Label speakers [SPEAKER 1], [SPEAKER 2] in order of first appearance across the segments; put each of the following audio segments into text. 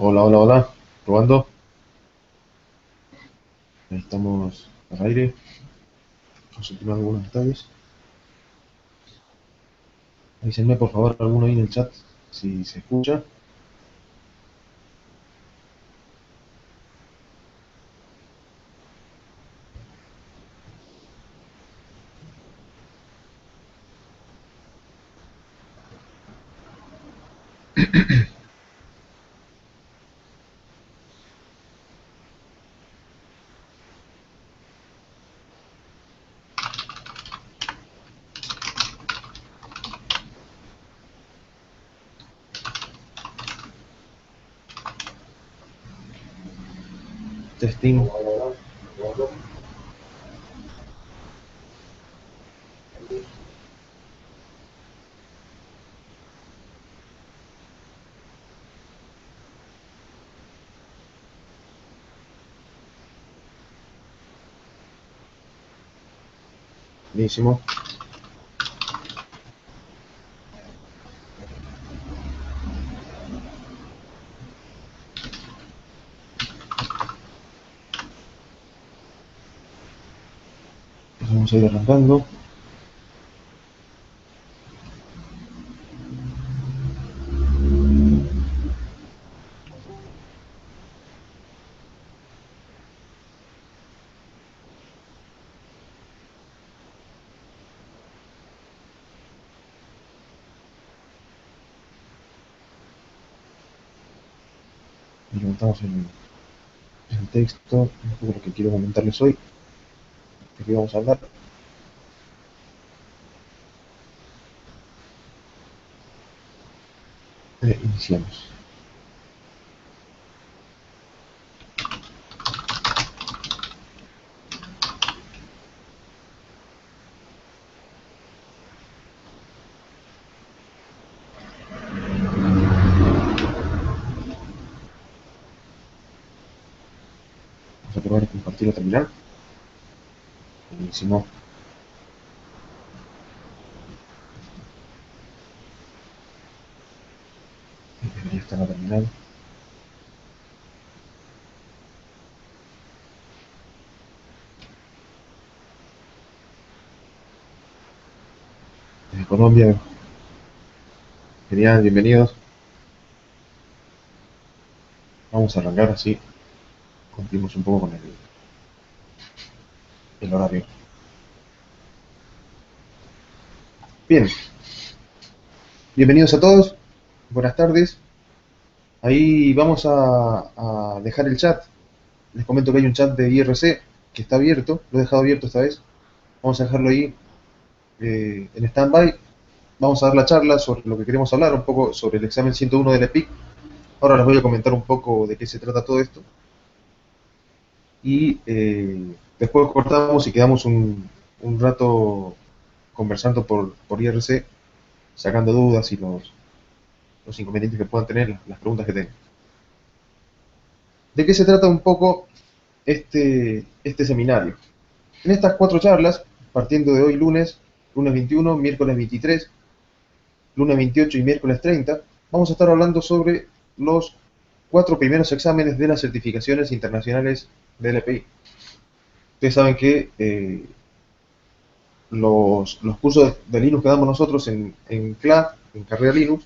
[SPEAKER 1] Hola, hola, hola. Probando. Ahí estamos al aire. Consultando algunos detalles. Avísenme por favor alguno ahí en el chat si se escucha. Testing. Buenísimo. Pues vamos a ir arrancando. Y levantamos el texto. Un poco lo que quiero comentarles hoy. De qué vamos a hablar. Iniciamos. Vamos a probar compartir o terminar. Buenísimo. Debería estar a terminar. Desde Colombia. Genial, bienvenidos. Vamos a arrancar así. Cumplimos un poco con el horario. Bien, bienvenidos a todos, buenas tardes. Ahí vamos a dejar el chat. Les comento que hay un chat de IRC que está abierto, lo he dejado abierto esta vez. Vamos a dejarlo ahí en stand-by. Vamos a dar la charla sobre lo que queremos hablar, un poco sobre el examen 101 del EPIC. Ahora les voy a comentar un poco de qué se trata todo esto. Y después cortamos y quedamos un rato conversando por IRC, sacando dudas y los inconvenientes que puedan tener, las preguntas que tengan. ¿De qué se trata un poco este seminario? En estas cuatro charlas, partiendo de hoy lunes 21, miércoles 23, lunes 28 y miércoles 30, vamos a estar hablando sobre los cuatro primeros exámenes de las certificaciones internacionales del EPI. Ustedes saben que los cursos de Linux que damos nosotros en CLA, en carrera Linux,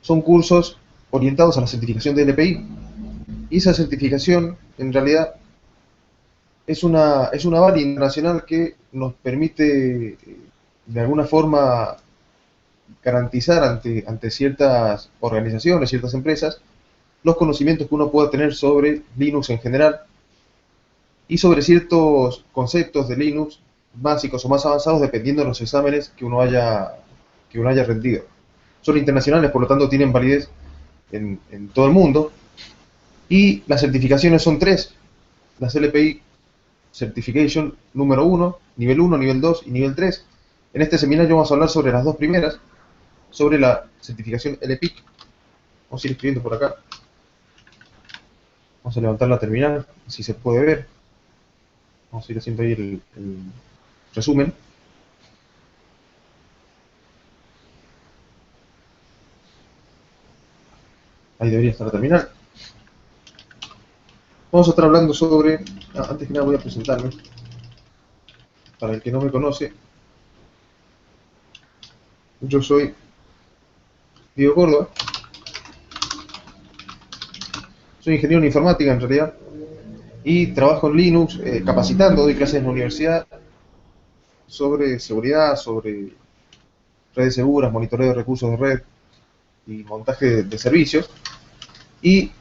[SPEAKER 1] son cursos orientados a la certificación del EPI. Y esa certificación, en realidad, es una válida internacional que nos permite, de alguna forma, garantizar ante ciertas organizaciones, ciertas empresas, los conocimientos que uno pueda tener sobre Linux en general y sobre ciertos conceptos de Linux básicos o más avanzados dependiendo de los exámenes que uno haya rendido. Son internacionales, por lo tanto tienen validez en todo el mundo y las certificaciones son tres. Las LPI Certification número uno, nivel 2 y nivel 3. En este seminario vamos a hablar sobre las dos primeras, sobre la certificación LPIC. Vamos a ir escribiendo por acá. Vamos a levantar la terminal, si se puede ver. Vamos a ir haciendo ahí el resumen. Ahí debería estar la terminal. Vamos a estar hablando sobre... antes que nada voy a presentarme. Para el que no me conoce, yo soy Diego Córdoba. Soy ingeniero en informática en realidad. Y trabajo en Linux, capacitando, doy clases en la universidad sobre seguridad, sobre redes seguras, monitoreo de recursos de red y montaje de servicios. Y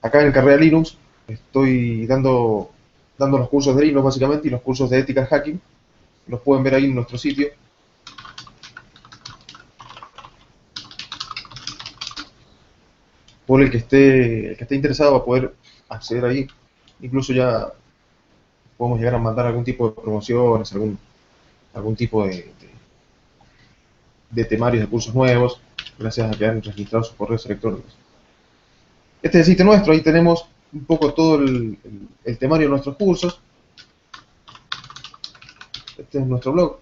[SPEAKER 1] acá en Carrera Linux estoy dando los cursos de Linux básicamente y los cursos de Ethical Hacking. Los pueden ver ahí en nuestro sitio. Por el que esté interesado va a poder acceder ahí. Incluso ya podemos llegar a mandar algún tipo de promociones, algún tipo de temarios de cursos nuevos, gracias a que han registrado sus correos electrónicos. Este es el sitio nuestro, ahí tenemos un poco todo el temario de nuestros cursos. Este es nuestro blog,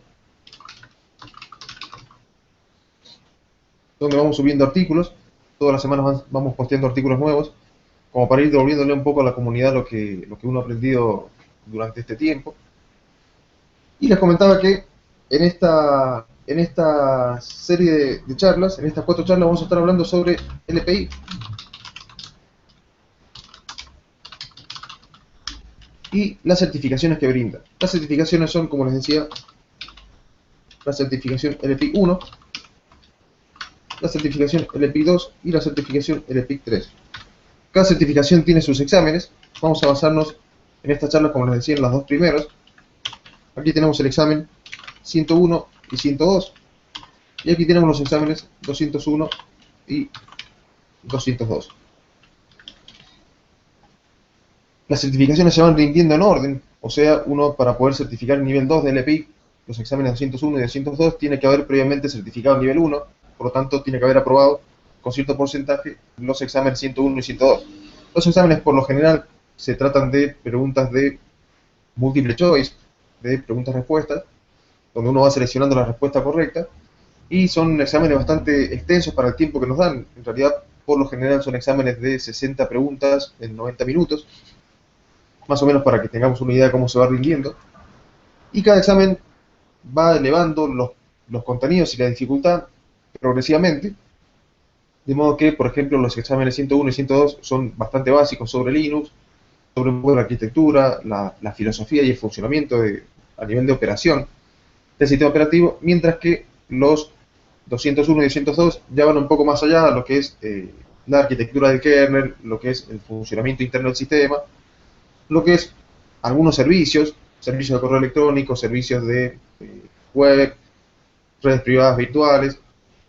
[SPEAKER 1] donde vamos subiendo artículos. Todas las semanas vamos posteando artículos nuevos, como para ir devolviéndole un poco a la comunidad lo que uno ha aprendido durante este tiempo. Y les comentaba que en esta serie de charlas, en estas 4 charlas, vamos a estar hablando sobre LPI. Y las certificaciones que brinda. Las certificaciones son, como les decía, la certificación LPI 1, la certificación LPI 2 y la certificación LPI 3. Cada certificación tiene sus exámenes. Vamos a basarnos en esta charla, como les decía, en las 2 primeros. Aquí tenemos el examen 101 y 102. Y aquí tenemos los exámenes 201 y 202. Las certificaciones se van rindiendo en orden, o sea, uno para poder certificar el nivel 2 de LPI, los exámenes 201 y 202, tiene que haber previamente certificado el nivel 1, por lo tanto tiene que haber aprobado con cierto porcentaje los exámenes 101 y 102. Los exámenes por lo general se tratan de preguntas de múltiple choice, de preguntas-respuestas, donde uno va seleccionando la respuesta correcta, y son exámenes bastante extensos para el tiempo que nos dan. En realidad, por lo general son exámenes de 60 preguntas en 90 minutos, más o menos para que tengamos una idea de cómo se va rindiendo. Y cada examen va elevando los contenidos y la dificultad progresivamente, de modo que, por ejemplo, los exámenes 101 y 102 son bastante básicos sobre Linux, sobre un poco la arquitectura, la filosofía y el funcionamiento a nivel de operación del sistema operativo, mientras que los 201 y 202 ya van un poco más allá, lo que es la arquitectura del kernel, lo que es el funcionamiento interno del sistema, lo que es algunos servicios de correo electrónico, servicios de web, redes privadas virtuales.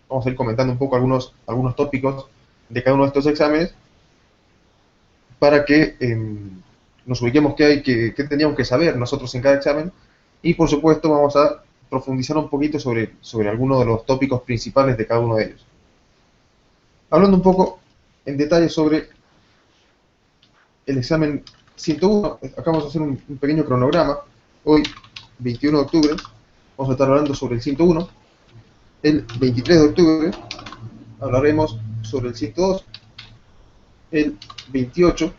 [SPEAKER 1] Vamos a ir comentando un poco algunos tópicos de cada uno de estos exámenes para que nos ubiquemos qué teníamos que saber nosotros en cada examen, y por supuesto vamos a profundizar un poquito sobre algunos de los tópicos principales de cada uno de ellos. Hablando un poco en detalle sobre el examen 101, acá vamos a hacer un pequeño cronograma. Hoy, 21 de octubre, vamos a estar hablando sobre el 101. El 23 de octubre hablaremos sobre el 102. El 28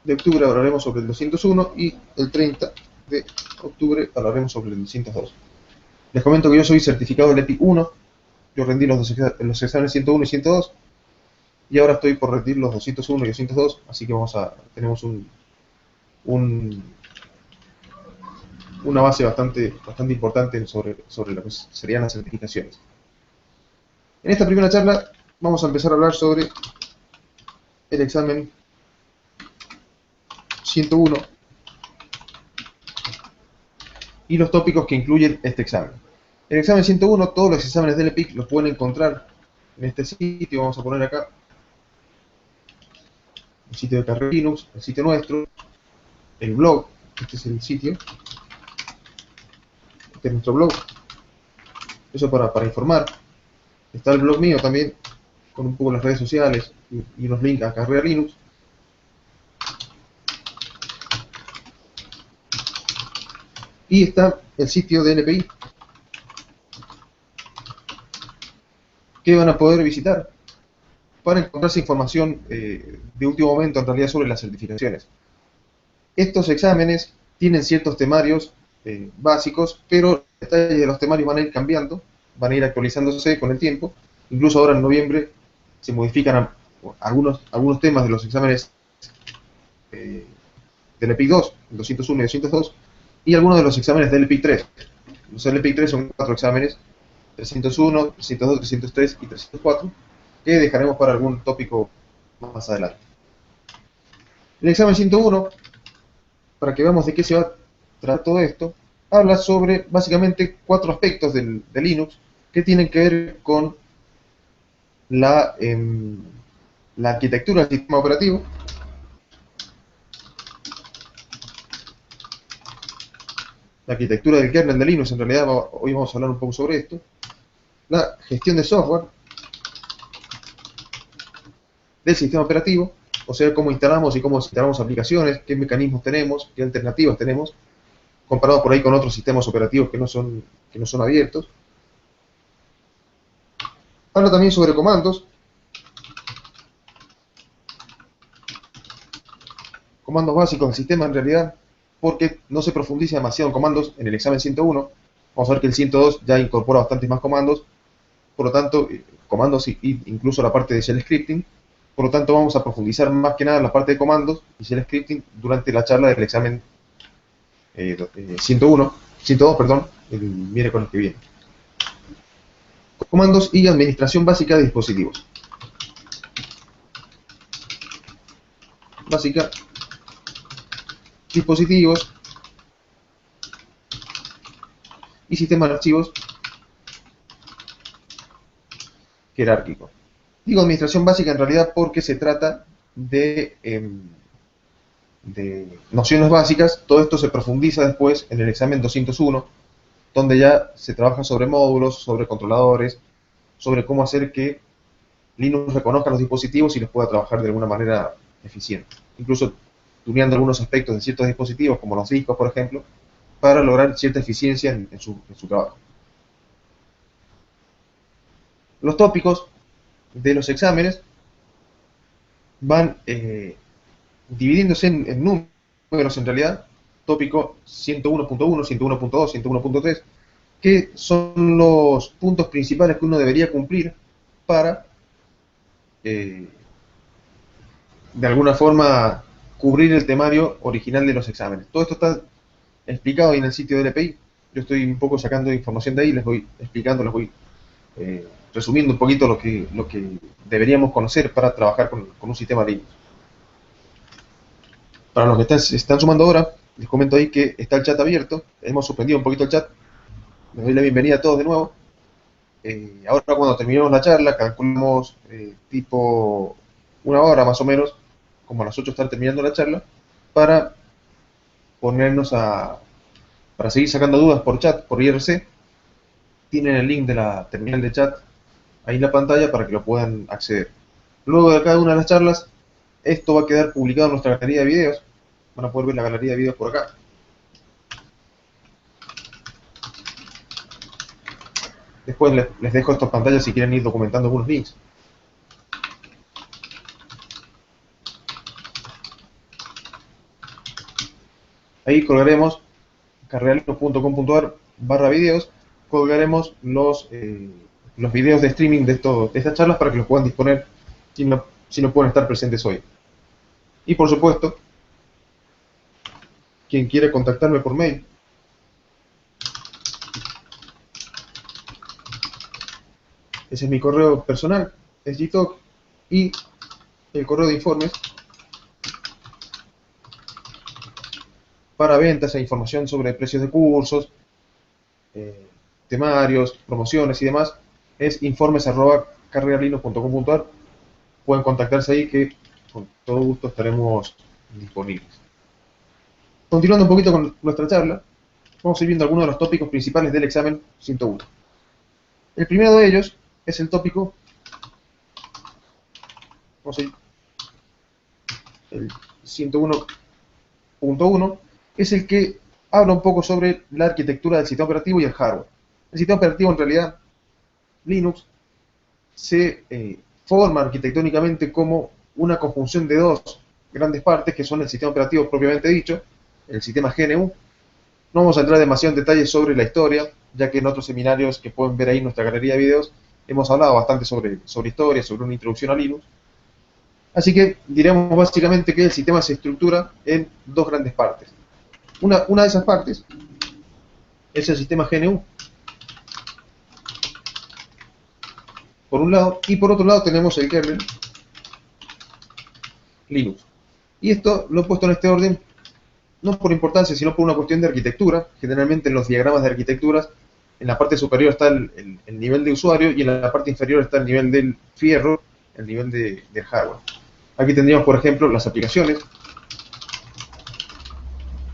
[SPEAKER 1] de octubre hablaremos sobre el 201 y el 30 de octubre hablaremos sobre el 102. Les comento que yo soy certificado del EPI 1, yo rendí los exámenes 101 y 102, y ahora estoy por rendir los 201 y 202, así que tenemos una base bastante importante sobre lo que serían las certificaciones. En esta primera charla vamos a empezar a hablar sobre el examen 101 y los tópicos que incluyen este examen. El examen 101, todos los exámenes del EPIC los pueden encontrar en este sitio. Vamos a poner acá el sitio de Carrera Linux, el sitio nuestro, el blog. Este es el sitio, este es nuestro blog. Eso para informar. Está el blog mío también, con un poco las redes sociales y unos links a Carrera Linux. Y está el sitio de LPI, que van a poder visitar. para encontrarse información de último momento en realidad sobre las certificaciones. Estos exámenes tienen ciertos temarios básicos, pero los detalles de los temarios van a ir cambiando, van a ir actualizándose con el tiempo. Incluso ahora en noviembre se modifican algunos temas de los exámenes del EPIC 2, el 201 y 202, y algunos de los exámenes del EPIC 3. Los EPIC 3 son 4 exámenes, 301, 302, 303 y 304, que dejaremos para algún tópico más adelante. El examen 101, para que veamos de qué se va a tratar todo esto, habla sobre básicamente 4 aspectos de Linux que tienen que ver con la arquitectura del sistema operativo, la arquitectura del kernel de Linux. En realidad hoy vamos a hablar un poco sobre esto, la gestión de software del sistema operativo, o sea, cómo instalamos y cómo instalamos aplicaciones, qué mecanismos tenemos, qué alternativas tenemos, comparado por ahí con otros sistemas operativos que no son abiertos. Habla también sobre comandos básicos del sistema en realidad, porque no se profundiza demasiado en comandos en el examen 101. Vamos a ver que el 102 ya incorpora bastantes más comandos, por lo tanto, comandos y incluso la parte de shell scripting. Por lo tanto, vamos a profundizar más que nada en la parte de comandos y shell scripting durante la charla del examen 102, perdón, el miércoles que viene. Comandos y administración básica de dispositivos. Básica, dispositivos y sistema de archivos jerárquico. Digo administración básica en realidad porque se trata de nociones básicas. Todo esto se profundiza después en el examen 201, donde ya se trabaja sobre módulos, sobre controladores, sobre cómo hacer que Linux reconozca los dispositivos y los pueda trabajar de alguna manera eficiente. Incluso tuneando algunos aspectos de ciertos dispositivos, como los discos, por ejemplo, para lograr cierta eficiencia en su trabajo. Los tópicos de los exámenes van dividiéndose en números en realidad. Tópico 101.1, 101.2, 101.3, que son los puntos principales que uno debería cumplir para de alguna forma cubrir el temario original de los exámenes. Todo esto está explicado ahí en el sitio del EPI. Yo estoy un poco sacando información de ahí, les voy explicando, les voy resumiendo un poquito lo que deberíamos conocer para trabajar con un sistema Linux. Para los que están sumando ahora, les comento ahí que está el chat abierto. Hemos suspendido un poquito el chat. Les doy la bienvenida a todos de nuevo. Ahora cuando terminemos la charla, calculamos tipo 1 hora más o menos, como a las 8 estar terminando la charla, para ponernos para seguir sacando dudas por chat, por IRC. Tienen el link de la terminal de chat ahí en la pantalla para que lo puedan acceder. Luego de cada una de las charlas, esto va a quedar publicado en nuestra galería de videos. Van a poder ver la galería de videos por acá. Después les dejo estas pantallas si quieren ir documentando algunos links. Ahí colgaremos carrealino.com.ar/videos, colgaremos los videos de streaming de estas charlas para que los puedan disponer si no pueden estar presentes hoy. Y por supuesto, quien quiere contactarme por mail, ese es mi correo personal, es gtalk, y el correo de informes para ventas e información sobre precios de cursos, temarios, promociones y demás, es informes@carrealino.com.ar. Pueden contactarse ahí que con todo gusto estaremos disponibles. Continuando un poquito con nuestra charla, vamos a ir viendo algunos de los tópicos principales del examen 101. El primero de ellos es el tópico, vamos a ir, el 101.1, es el que habla un poco sobre la arquitectura del sistema operativo y el hardware. El sistema operativo, en realidad, Linux, se forma arquitectónicamente como una conjunción de dos grandes partes que son el sistema operativo propiamente dicho, el sistema GNU. No vamos a entrar demasiado en detalles sobre la historia, ya que en otros seminarios que pueden ver ahí en nuestra galería de videos hemos hablado bastante sobre historia, sobre una introducción a Linux. Así que diremos básicamente que el sistema se estructura en dos grandes partes. Una de esas partes es el sistema GNU, por un lado, y por otro lado tenemos el kernel Linux. Y esto lo he puesto en este orden no por importancia, sino por una cuestión de arquitectura. Generalmente en los diagramas de arquitecturas, en la parte superior está el nivel de usuario y en la parte inferior está el nivel del fierro, el nivel del hardware. Aquí tendríamos, por ejemplo, las aplicaciones,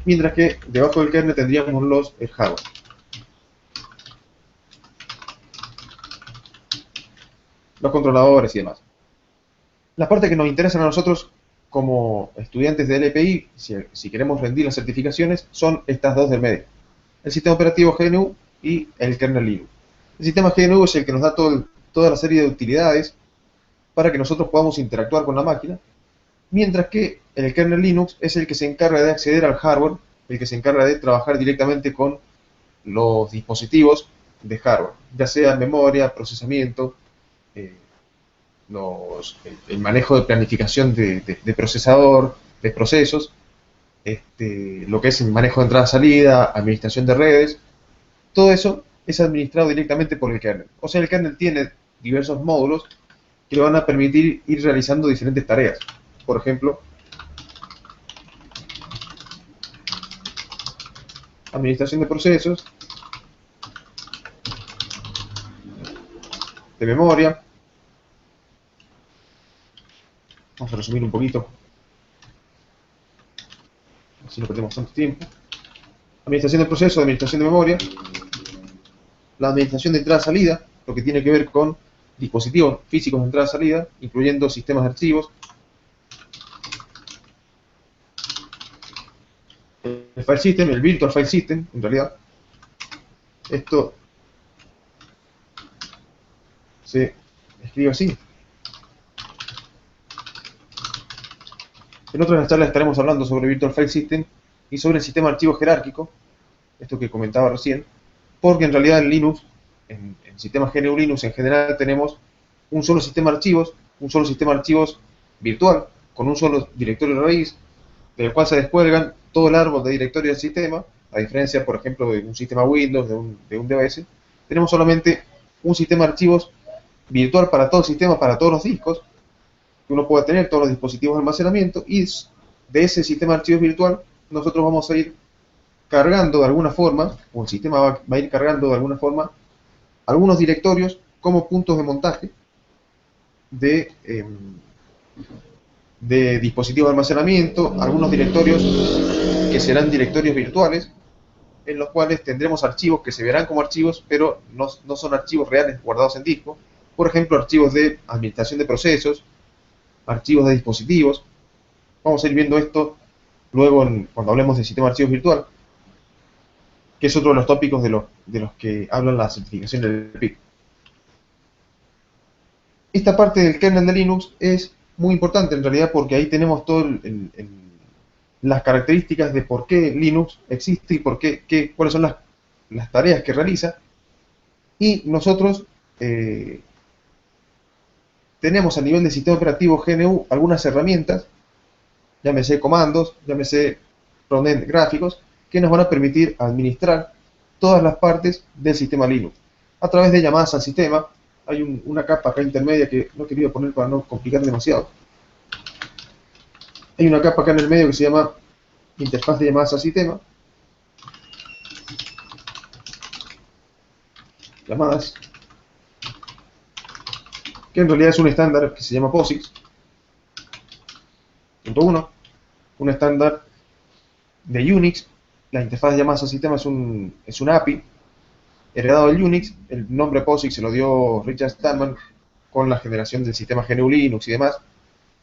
[SPEAKER 1] mientras que debajo del kernel tendríamos el hardware. Los controladores y demás. La parte que nos interesa a nosotros como estudiantes de LPI, si queremos rendir las certificaciones, son estas dos del medio. El sistema operativo GNU y el kernel Linux. El sistema GNU es el que nos da toda la serie de utilidades para que nosotros podamos interactuar con la máquina, mientras que el kernel Linux es el que se encarga de acceder al hardware, el que se encarga de trabajar directamente con los dispositivos de hardware, ya sea memoria, procesamiento, el manejo de planificación de procesador, de procesos, lo que es el manejo de entrada-salida, administración de redes, todo eso es administrado directamente por el kernel. O sea, el kernel tiene diversos módulos que le van a permitir ir realizando diferentes tareas. Por ejemplo, administración de procesos, de memoria. Vamos a resumir un poquito, así no perdemos tanto tiempo. Administración de procesos, administración de memoria, la administración de entrada-salida, lo que tiene que ver con dispositivos físicos de entrada-salida, incluyendo sistemas de archivos. El file system, el virtual file system, en realidad. Esto se escribe así. En otras charlas estaremos hablando sobre Virtual File System y sobre el sistema de archivos jerárquico, esto que comentaba recién, porque en realidad en Linux, en sistemas GNU Linux en general, tenemos un solo sistema de archivos virtual, con un solo directorio raíz, del cual se descuelgan todo el árbol de directorios del sistema, a diferencia, por ejemplo, de un sistema Windows, de un DOS. Tenemos solamente un sistema de archivos virtual para todo el sistema, para todos los discos, que uno pueda tener, todos los dispositivos de almacenamiento, y de ese sistema de archivos virtual nosotros vamos a ir cargando de alguna forma, o el sistema va a ir cargando de alguna forma, algunos directorios como puntos de montaje de dispositivos de almacenamiento, algunos directorios que serán directorios virtuales, en los cuales tendremos archivos que se verán como archivos, pero no son archivos reales guardados en disco. Por ejemplo, archivos de administración de procesos, archivos de dispositivos. Vamos a ir viendo esto luego cuando hablemos del sistema de archivos virtual, que es otro de los tópicos de los que hablan la certificación del PIC. Esta parte del kernel de Linux es muy importante en realidad porque ahí tenemos todas las características de por qué Linux existe y cuáles son las tareas que realiza. Y nosotros tenemos a nivel de sistema operativo GNU algunas herramientas, llámese comandos, llámese frontend gráficos, que nos van a permitir administrar todas las partes del sistema Linux. A través de llamadas al sistema, hay una capa acá intermedia que no he querido poner para no complicar demasiado. Hay una capa acá en el medio que se llama interfaz de llamadas al sistema. Llamadas. Que en realidad es un estándar que se llama POSIX. .1. Un estándar de Unix. La interfaz de llamadas al sistema es un API heredado del Unix. El nombre POSIX se lo dio Richard Stallman con la generación del sistema GNU Linux y demás.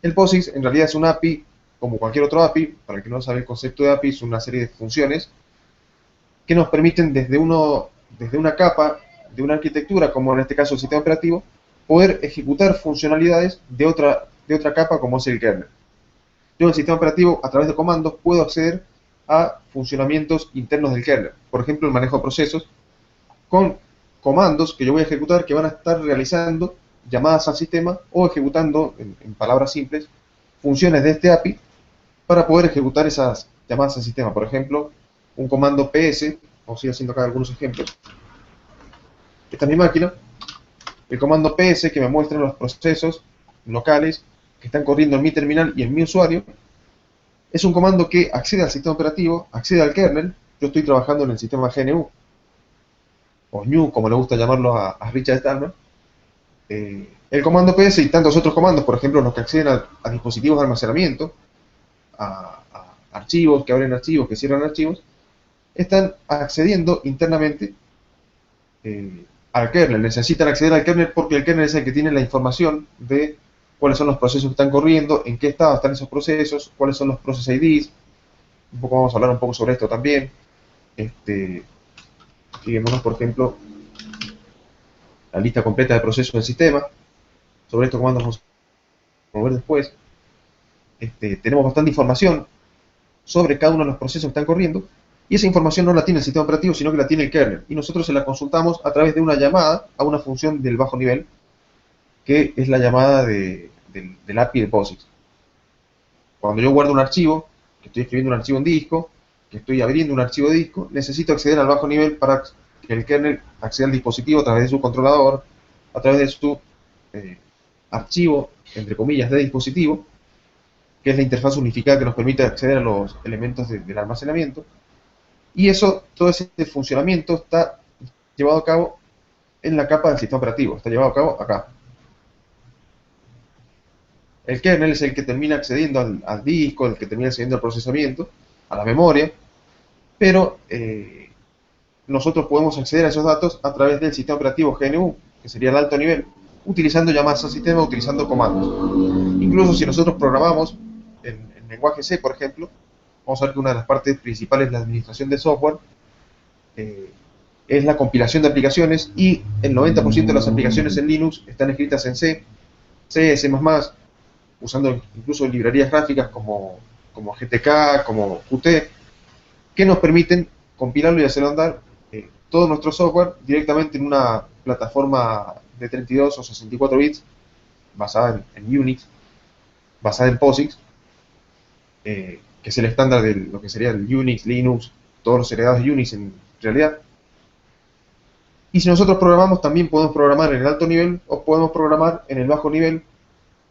[SPEAKER 1] El POSIX en realidad es un API como cualquier otro API. Para el que no sabe el concepto de API, es una serie de funciones que nos permiten desde una capa de una arquitectura, como en este caso el sistema operativo, poder ejecutar funcionalidades de otra capa como es el kernel. Yo en el sistema operativo, a través de comandos, puedo acceder a funcionamientos internos del kernel. Por ejemplo, el manejo de procesos con comandos que yo voy a ejecutar que van a estar realizando llamadas al sistema o ejecutando, en palabras simples, funciones de este API para poder ejecutar esas llamadas al sistema. Por ejemplo, un comando PS, vamos a ir haciendo acá algunos ejemplos. Esta es mi máquina. El comando PS que me muestra los procesos locales que están corriendo en mi terminal y en mi usuario. Es un comando que accede al sistema operativo, accede al kernel. Yo estoy trabajando en el sistema GNU, o GNU, como le gusta llamarlo a Richard Stallman. El comando PS y tantos otros comandos, por ejemplo, los que acceden a dispositivos de almacenamiento, a archivos, que abren archivos, que cierran archivos, están accediendo internamente al kernel. Necesitan acceder al kernel porque el kernel es el que tiene la información de cuáles son los procesos que están corriendo, en qué estado están esos procesos, cuáles son los process IDs. Un poco vamos a hablar un poco sobre esto también. Fijémonos, por ejemplo, la lista completa de procesos del sistema. Sobre estos comandos vamos a ver después. Tenemos bastante información sobre cada uno de los procesos que están corriendo, y esa información no la tiene el sistema operativo, sino que la tiene el kernel, y nosotros se la consultamos a través de una llamada a una función del bajo nivel, que es la llamada del API de POSIX. Cuando yo guardo un archivo, que estoy escribiendo un archivo en disco, que estoy abriendo un archivo de disco, necesito acceder al bajo nivel para que el kernel acceda al dispositivo a través de su controlador, a través de su archivo, entre comillas, de dispositivo, que es la interfaz unificada que nos permite acceder a los elementos del almacenamiento. Y eso, todo ese funcionamiento está llevado a cabo en la capa del sistema operativo, está llevado a cabo acá. El kernel es el que termina accediendo al disco, el que termina accediendo al procesamiento, a la memoria, pero nosotros podemos acceder a esos datos a través del sistema operativo GNU, que sería el alto nivel, utilizando llamadas al sistema, utilizando comandos. Incluso si nosotros programamos en lenguaje C, por ejemplo, vamos a ver que una de las partes principales de la administración de software es la compilación de aplicaciones, y el 90% de las aplicaciones en Linux están escritas en C, C, C++, usando incluso librerías gráficas como GTK, como Qt, que nos permiten compilarlo y hacerlo andar todo nuestro software directamente en una plataforma de 32 o 64 bits basada en Unix, basada en POSIX, que es el estándar de lo que sería el Unix, Linux, todos los heredados de Unix en realidad. Y si nosotros programamos, también podemos programar en el alto nivel o podemos programar en el bajo nivel,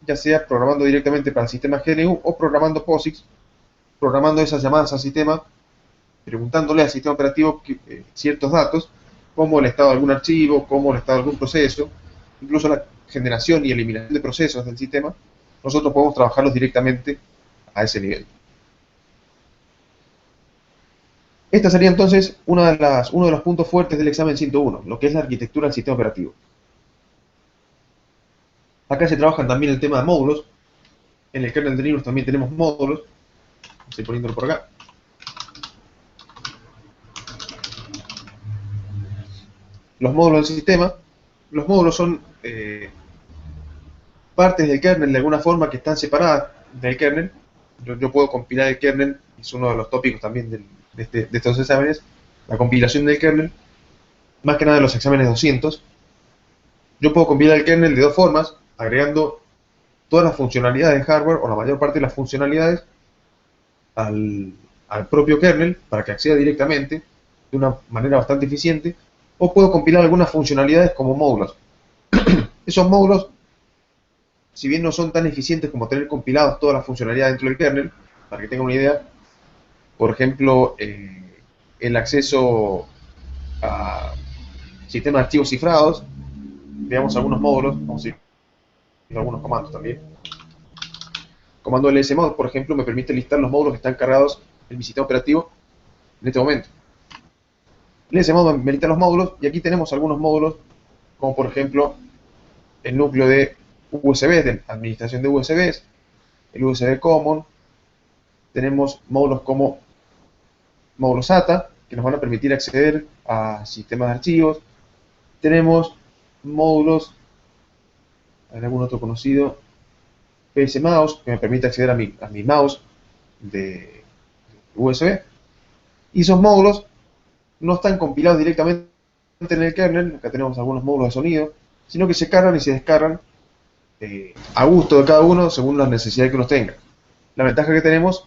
[SPEAKER 1] ya sea programando directamente para el sistema GNU o programando POSIX, programando esas llamadas al sistema, preguntándole al sistema operativo ciertos datos, como el estado de algún archivo, como el estado de algún proceso, incluso la generación y eliminación de procesos del sistema. Nosotros podemos trabajarlos directamente a ese nivel. Esta sería entonces uno de los puntos fuertes del examen 101, lo que es la arquitectura del sistema operativo. Acá se trabajan también el tema de módulos. En el kernel de Linux también tenemos módulos. Estoy poniéndolo por acá. Los módulos del sistema. Los módulos son partes del kernel de alguna forma que están separadas del kernel. Yo puedo compilar el kernel, es uno de los tópicos también de estos exámenes, la compilación del kernel, más que nada de los exámenes 200. Yo puedo compilar el kernel de dos formas, agregando todas las funcionalidades de hardware, o la mayor parte de las funcionalidades, al propio kernel, para que acceda directamente, de una manera bastante eficiente, o puedo compilar algunas funcionalidades como módulos. Esos módulos, si bien no son tan eficientes como tener compilados todas las funcionalidades dentro del kernel, para que tengan una idea, por ejemplo, el acceso a sistemas de archivos cifrados, veamos algunos módulos, vamos a ir viendo algunos comandos también. Comando lsmod, por ejemplo, me permite listar los módulos que están cargados en mi sistema operativo en este momento. Lsmod me lista los módulos, y aquí tenemos algunos módulos, como por ejemplo el núcleo de USBs, de administración de USBs, el USB Common. Tenemos módulos como módulos SATA, que nos van a permitir acceder a sistemas de archivos. Tenemos módulos ¿Hay algún otro conocido? PS Mouse, que me permite acceder a mi mouse de USB. Y esos módulos no están compilados directamente en el kernel, acá tenemos algunos módulos de sonido, sino que se cargan y se descargan a gusto de cada uno según las necesidades que uno tenga. La ventaja que tenemos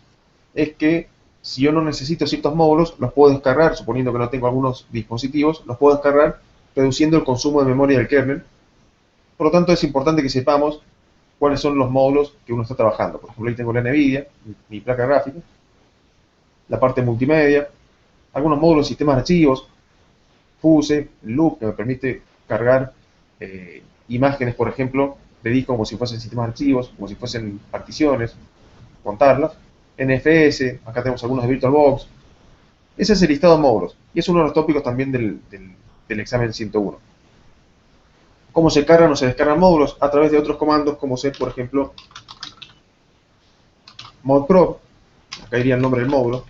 [SPEAKER 1] es que si yo no necesito ciertos módulos, los puedo descargar, suponiendo que no tengo algunos dispositivos, los puedo descargar reduciendo el consumo de memoria del kernel. Por lo tanto, es importante que sepamos cuáles son los módulos que uno está trabajando. Por ejemplo, ahí tengo la NVIDIA, mi placa gráfica, la parte multimedia, algunos módulos de sistemas de archivos, Fuse, Loop, que me permite cargar imágenes, por ejemplo, de disco como si fuesen sistemas de archivos, como si fuesen particiones, contarlas. NFS, acá tenemos algunos de VirtualBox. Ese es el listado de módulos, y es uno de los tópicos también del examen 101. ¿Cómo se cargan o se descargan módulos? A través de otros comandos, como ser, por ejemplo, modprop, acá iría el nombre del módulo,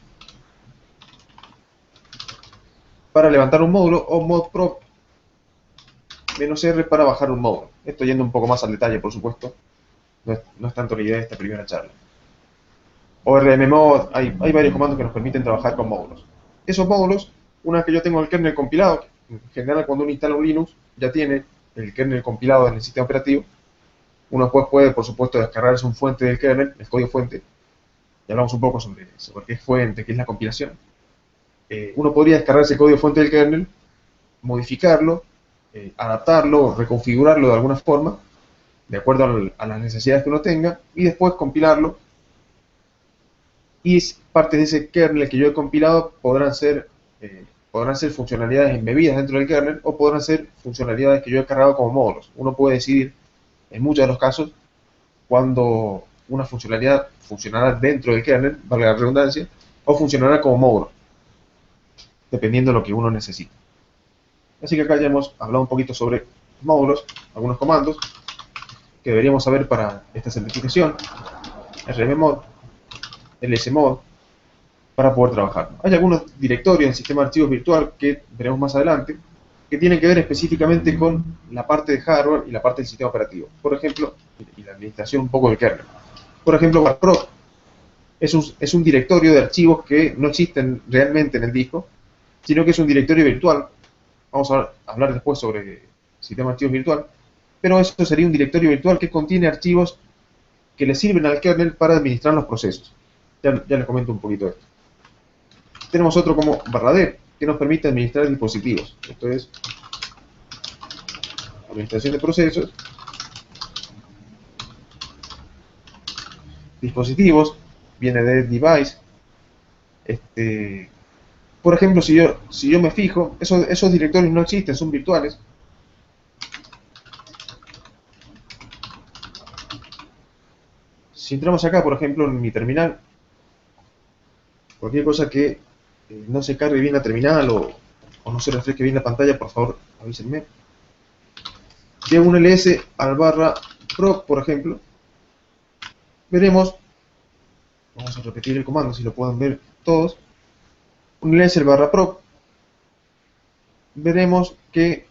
[SPEAKER 1] para levantar un módulo, o modprop -R para bajar un módulo. Esto yendo un poco más al detalle, por supuesto. No es tanto la idea de esta primera charla. O rmmod, hay varios comandos que nos permiten trabajar con módulos. Esos módulos, una vez que yo tengo el kernel compilado, en general cuando uno instala un Linux, ya tiene el kernel compilado en el sistema operativo. Uno después puede, por supuesto, descargarse un fuente del kernel, el código fuente. Y hablamos un poco sobre qué es fuente, qué es la compilación. Uno podría descargarse el código fuente del kernel, modificarlo, adaptarlo, reconfigurarlo de alguna forma, de acuerdo a las necesidades que uno tenga, y después compilarlo. Y partes de ese kernel que yo he compilado podrán ser funcionalidades embebidas dentro del kernel, o podrán ser funcionalidades que yo he cargado como módulos. Uno puede decidir, en muchos de los casos, cuando una funcionalidad funcionará dentro del kernel, valga la redundancia, o funcionará como módulo, dependiendo de lo que uno necesite. Así que acá ya hemos hablado un poquito sobre módulos, algunos comandos que deberíamos saber para esta certificación, rmmod, lsmod, para poder trabajar. Hay algunos directorios en sistema de archivos virtual que veremos más adelante, que tienen que ver específicamente con la parte de hardware y la parte del sistema operativo. Por ejemplo, y la administración un poco del kernel. Por ejemplo, warprop es un directorio de archivos que no existen realmente en el disco, sino que es un directorio virtual. Vamos a hablar después sobre sistema de archivos virtual, pero eso sería un directorio virtual que contiene archivos que le sirven al kernel para administrar los procesos. Ya les comento un poquito esto. Tenemos otro como /d, que nos permite administrar dispositivos. Esto es administración de procesos, dispositivos, viene de device. Por ejemplo, si yo me fijo, esos directorios no existen, son virtuales. Si entramos acá, por ejemplo, en mi terminal, cualquier cosa que no se cargue bien la terminal o no se refresque bien la pantalla, por favor, avísenme. Si hago un ls al /prop, por ejemplo, veremos, vamos a repetir el comando si lo pueden ver todos, un ls al /prop, veremos que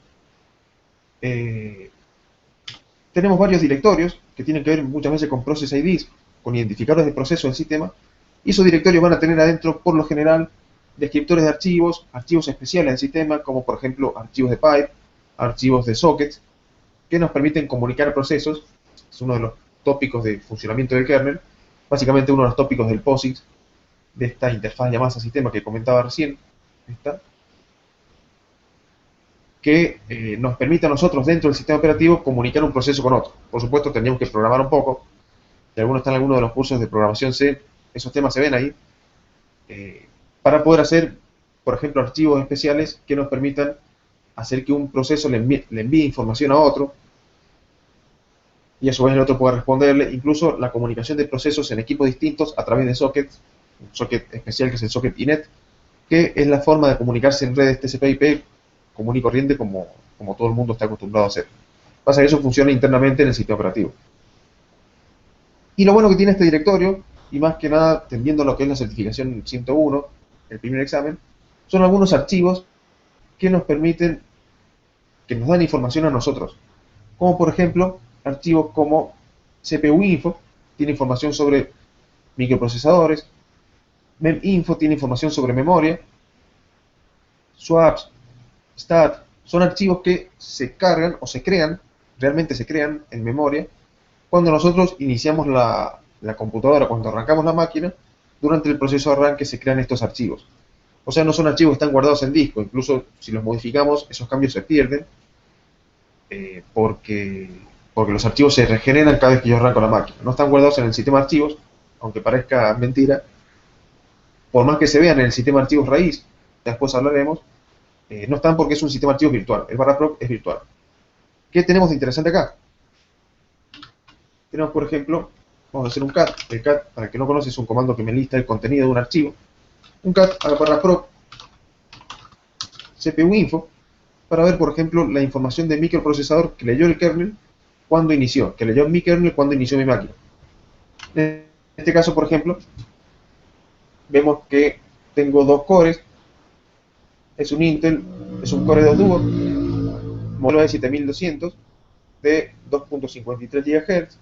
[SPEAKER 1] tenemos varios directorios que tienen que ver muchas veces con process IDs, con identificadores de proceso del sistema, y esos directorios van a tener adentro, por lo general, descriptores de archivos, archivos especiales del sistema, como por ejemplo archivos de pipe, archivos de sockets, que nos permiten comunicar procesos. Es uno de los tópicos de funcionamiento del kernel, básicamente uno de los tópicos del POSIX, de esta interfaz de llamadas a sistema que comentaba recién, que nos permite a nosotros dentro del sistema operativo comunicar un proceso con otro. Por supuesto, tendríamos que programar un poco. Si alguno está en alguno de los cursos de programación C, esos temas se ven ahí, para poder hacer, por ejemplo, archivos especiales que nos permitan hacer que un proceso le envíe información a otro, y a su vez el otro pueda responderle. Incluso la comunicación de procesos en equipos distintos a través de sockets, un socket especial que es el socket inet, que es la forma de comunicarse en redes TCP/IP común y corriente como todo el mundo está acostumbrado a hacer. Pasa que eso funciona internamente en el sistema operativo. Y lo bueno que tiene este directorio, y más que nada tendiendo a lo que es la certificación 101, el primer examen, son algunos archivos que nos permiten, que nos dan información a nosotros. Como por ejemplo, archivos como CPU Info, tiene información sobre microprocesadores, MemInfo tiene información sobre memoria, swaps, stat, son archivos que se cargan o se crean, realmente se crean en memoria, cuando nosotros iniciamos la computadora, cuando arrancamos la máquina, durante el proceso de arranque se crean estos archivos. O sea, no son archivos que están guardados en disco, incluso si los modificamos, esos cambios se pierden, porque los archivos se regeneran cada vez que yo arranco la máquina. No están guardados en el sistema de archivos, aunque parezca mentira, por más que se vean en el sistema de archivos raíz, después hablaremos, no están porque es un sistema de archivos virtual. El barra prop es virtual. ¿Qué tenemos de interesante acá? Tenemos, por ejemplo, vamos a hacer un cat. El cat, para el que no conoce, es un comando que me lista el contenido de un archivo. Un cat a la barra prop CPU info para ver, por ejemplo, la información de microprocesador que leyó el kernel cuando inició, que leyó mi kernel cuando inició mi máquina. En este caso, por ejemplo, vemos que tengo dos cores, es un Intel, es un Core 2 Duo, modelo de 7200 de 2.53 GHz.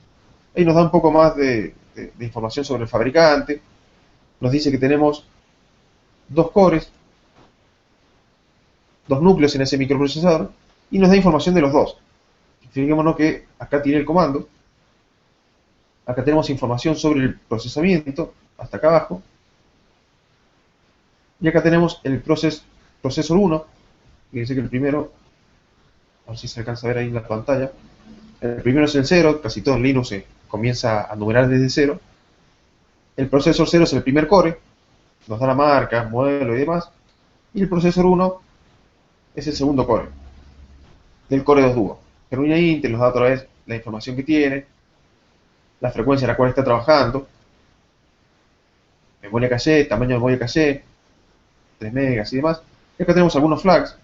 [SPEAKER 1] Ahí nos da un poco más de información sobre el fabricante, nos dice que tenemos dos cores, dos núcleos en ese microprocesador, y nos da información de los dos. Fijémonos que acá tiene el comando, acá tenemos información sobre el procesamiento, hasta acá abajo, y acá tenemos el procesor 1, que dice que el primero, a ver si se alcanza a ver ahí en la pantalla, el primero es el 0, casi todo en Linux se comienza a numerar desde 0, el procesor 0 es el primer core, nos da la marca, modelo y demás, y el procesor 1 es el segundo core, del Core 2 Duo. Termina Intel, nos da otra vez la información que tiene, la frecuencia a la cual está trabajando, memoria caché, tamaño de memoria caché, 3 megas y demás. Y acá tenemos algunos flags,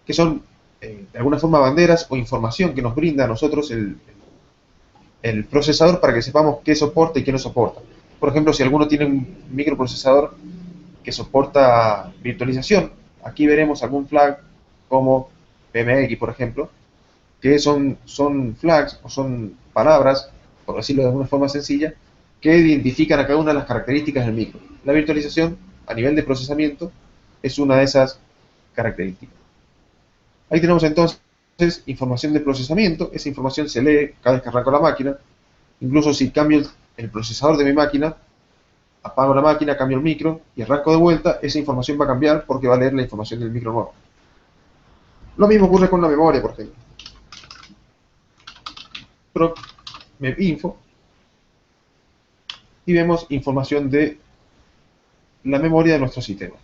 [SPEAKER 1] que son de alguna forma banderas o información que nos brinda a nosotros el procesador para que sepamos qué soporta y qué no soporta. Por ejemplo, si alguno tiene un microprocesador que soporta virtualización, aquí veremos algún flag como PMX, por ejemplo, que son flags o son palabras, por decirlo de alguna forma sencilla, que identifican a cada una de las características del micro. La virtualización, a nivel de procesamiento, es una de esas características. Ahí tenemos entonces información de procesamiento. Esa información se lee cada vez que arranco la máquina. Incluso si cambio el procesador de mi máquina, apago la máquina, cambio el micro y arranco de vuelta, esa información va a cambiar porque va a leer la información del micro nuevo. Lo mismo ocurre con la memoria, por ejemplo. Proc MEPinfo y vemos información de la memoria de nuestro sistema.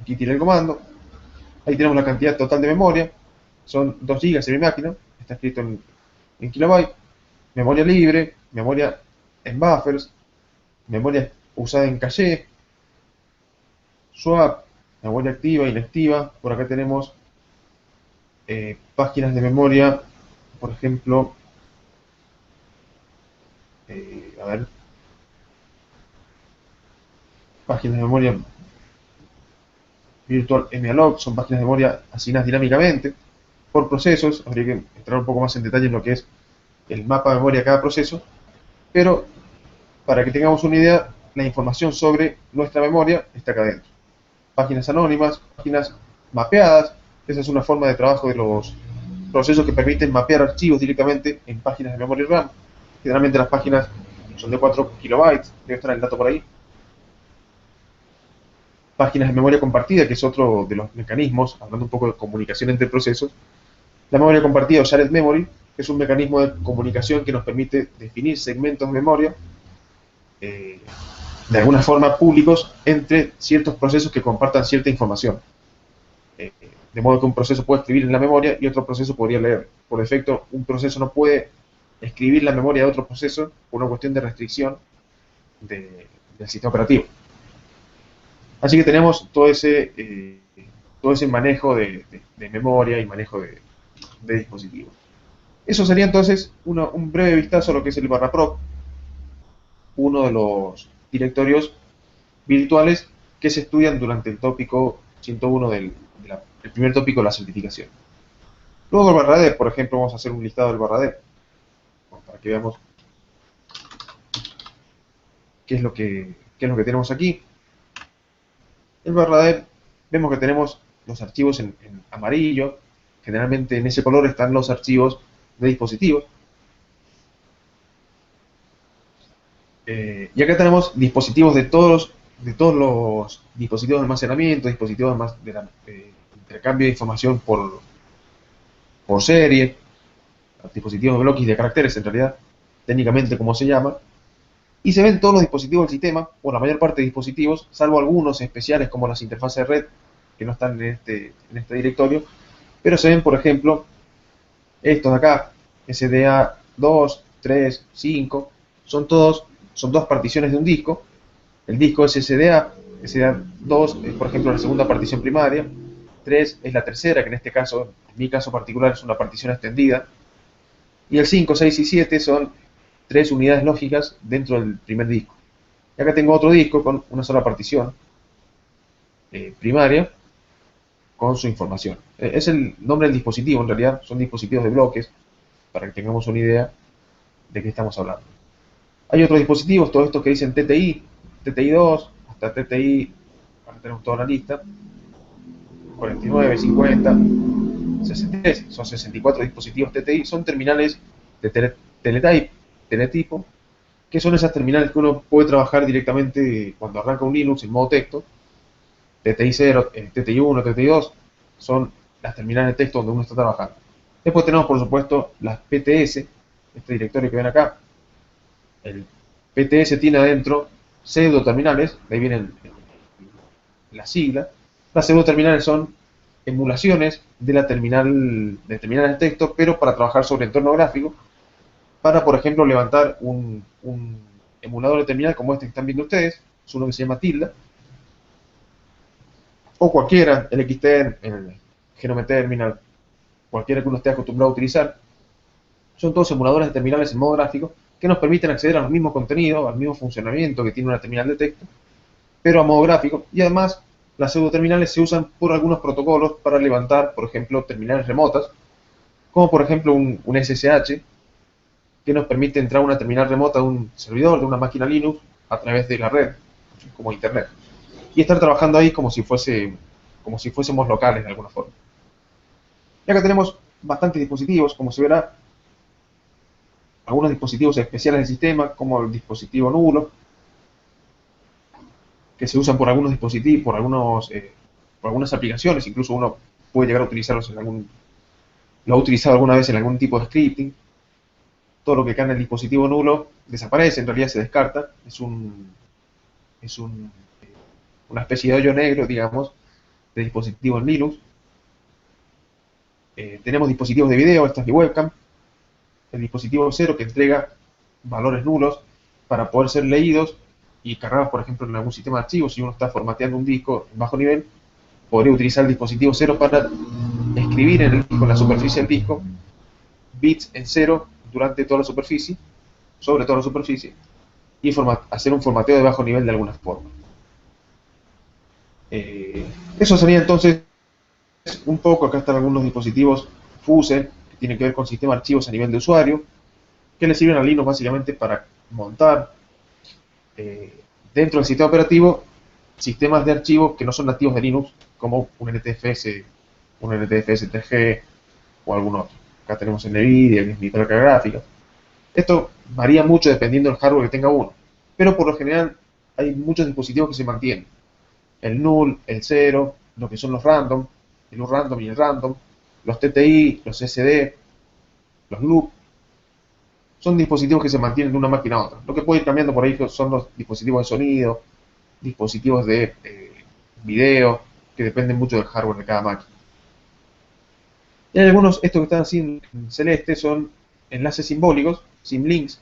[SPEAKER 1] Aquí tiene el comando, ahí tenemos la cantidad total de memoria, son 2 GB en mi máquina, está escrito en kilobytes, memoria libre, memoria en buffers, memoria usada en caché, swap, memoria activa, inactiva. Por acá tenemos páginas de memoria, por ejemplo, a ver, páginas de memoria virtual malloc, son páginas de memoria asignadas dinámicamente por procesos. Habría que entrar un poco más en detalle en lo que es el mapa de memoria de cada proceso, pero para que tengamos una idea, la información sobre nuestra memoria está acá adentro. Páginas anónimas, páginas mapeadas, esa es una forma de trabajo de los procesos que permiten mapear archivos directamente en páginas de memoria RAM. Generalmente las páginas son de 4 kilobytes, debe estar el dato por ahí. Páginas de memoria compartida, que es otro de los mecanismos, hablando un poco de comunicación entre procesos. La memoria compartida o shared memory es un mecanismo de comunicación que nos permite definir segmentos de memoria de alguna forma públicos entre ciertos procesos que compartan cierta información. De modo que un proceso puede escribir en la memoria y otro proceso podría leer. Por defecto, un proceso no puede escribir la memoria de otro proceso por una cuestión de restricción del sistema operativo. Así que tenemos todo ese manejo de memoria y manejo de dispositivos. Eso sería entonces un breve vistazo a lo que es el barra prop, uno de los directorios virtuales que se estudian durante el tópico 101 el primer tópico de la certificación. Luego el barra dev, por ejemplo, vamos a hacer un listado del barra dev. para que veamos qué es lo que tenemos aquí. El barra dev, vemos que tenemos los archivos en amarillo. Generalmente en ese color están los archivos de dispositivos. Y acá tenemos dispositivos de todos los dispositivos de almacenamiento, dispositivos de intercambio de información por serie, dispositivos de bloques y de caracteres, en realidad, técnicamente como se llama. Y se ven todos los dispositivos del sistema, o la mayor parte de dispositivos, salvo algunos especiales como las interfaces de red, que no están en este directorio. Pero se ven, por ejemplo, estos de acá, SDA 2, 3, 5, son todas particiones de un disco. El disco es SDA 2 es, por ejemplo, la segunda partición primaria, 3 es la tercera, que en este caso, en mi caso particular, es una partición extendida, y el 5, 6 y 7 son 3 unidades lógicas dentro del primer disco. Y acá tengo otro disco con una sola partición primaria con su información. Es el nombre del dispositivo, en realidad son dispositivos de bloques, para que tengamos una idea de qué estamos hablando. Hay otros dispositivos, todos estos que dicen TTI, TTI2, hasta TTI, ahora tenemos toda la lista, 49, 50, 63, son 64 dispositivos TTI, son terminales de teletipo, que son esas terminales que uno puede trabajar directamente cuando arranca un Linux en modo texto. TTI 0, TTI 1, TTI 2 son las terminales de texto donde uno está trabajando. Después tenemos, por supuesto, las PTS, este directorio que ven acá. El PTS tiene adentro pseudo terminales, de ahí viene la sigla. Las pseudo terminales son emulaciones de la terminales de texto, pero para trabajar sobre entorno gráfico, para, por ejemplo, levantar un emulador de terminal como este que están viendo ustedes, es uno que se llama Tilda, o cualquiera, el XT, el Genome Terminal, cualquiera que uno esté acostumbrado a utilizar. Son todos emuladores de terminales en modo gráfico que nos permiten acceder a los mismos contenidos, al mismo funcionamiento que tiene una terminal de texto, pero a modo gráfico. Y además, las pseudoterminales se usan por algunos protocolos para levantar, por ejemplo, terminales remotas, como por ejemplo un SSH, que nos permite entrar a una terminal remota de un servidor, de una máquina Linux, a través de la red, como Internet, y estar trabajando ahí como si fuésemos locales de alguna forma. Y acá tenemos bastantes dispositivos, como se verá, algunos dispositivos especiales del sistema, como el dispositivo nulo, que se usan por algunos dispositivos, por algunas aplicaciones, incluso uno puede llegar a utilizarlos lo ha utilizado alguna vez en algún tipo de scripting. Todo lo que cae en el dispositivo nulo desaparece, en realidad se descarta, es una especie de hoyo negro, digamos, de dispositivos en Linux. Tenemos dispositivos de video, esta es mi webcam, el dispositivo 0 que entrega valores nulos para poder ser leídos y cargados, por ejemplo, en algún sistema de archivos. Si uno está formateando un disco en bajo nivel, podría utilizar el dispositivo 0 para escribir en la superficie del disco bits en 0 durante toda la superficie, sobre toda la superficie, y hacer un formateo de bajo nivel de alguna forma. Eso sería entonces un poco. Acá están algunos dispositivos Fuse que tienen que ver con sistemas de archivos a nivel de usuario, que le sirven a Linux básicamente para montar dentro del sistema operativo sistemas de archivos que no son nativos de Linux, como un NTFS 3G o algún otro. Acá tenemos el NVIDIA, que es mi placa gráfica. Esto varía mucho dependiendo del hardware que tenga uno, pero por lo general hay muchos dispositivos que se mantienen. El null, el 0, lo que son los random, el random y el random, los TTI, los SD, los loop, son dispositivos que se mantienen de una máquina a otra. Lo que puede ir cambiando por ahí son los dispositivos de sonido, dispositivos de video, que dependen mucho del hardware de cada máquina. Y hay algunos, estos que están así en celeste, son enlaces simbólicos, symlinks,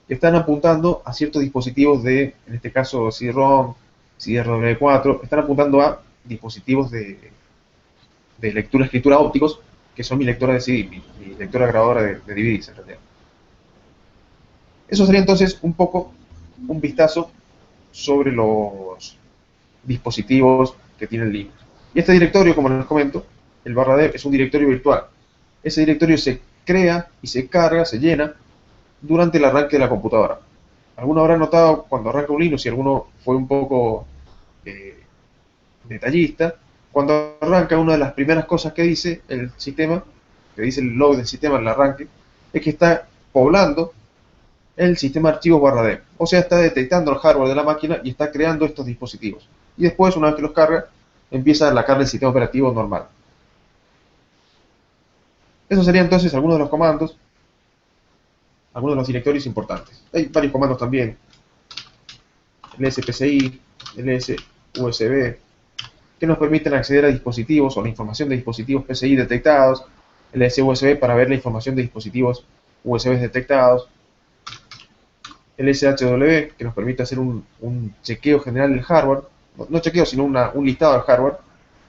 [SPEAKER 1] que están apuntando a ciertos dispositivos en este caso CD-ROM, CD-RW4, están apuntando a dispositivos de lectura-escritura ópticos, que son mi lectora de CD, mi lectora grabadora de DVDs en realidad. Eso sería entonces un poco un vistazo sobre los dispositivos que tiene el Linux. Y este directorio, como les comento, el barra dev es un directorio virtual. Ese directorio se crea y se carga, se llena durante el arranque de la computadora. Algunos habrán notado cuando arranca un Linux, si alguno fue un poco eh, detallista, cuando arranca, una de las primeras cosas que dice el sistema, que dice el log del sistema en el arranque, es que está poblando el sistema de archivos /d. O sea, está detectando el hardware de la máquina y está creando estos dispositivos. Y después, una vez que los carga, empieza la carga del sistema operativo normal. Esos serían entonces algunos de los comandos, algunos de los directorios importantes. Hay varios comandos también. LSPCI, LSUSB, que nos permiten acceder a dispositivos o la información de dispositivos PCI detectados. LSUSB para ver la información de dispositivos USB detectados. LSHW, que nos permite hacer un chequeo general del hardware. No chequeo, sino un listado del hardware.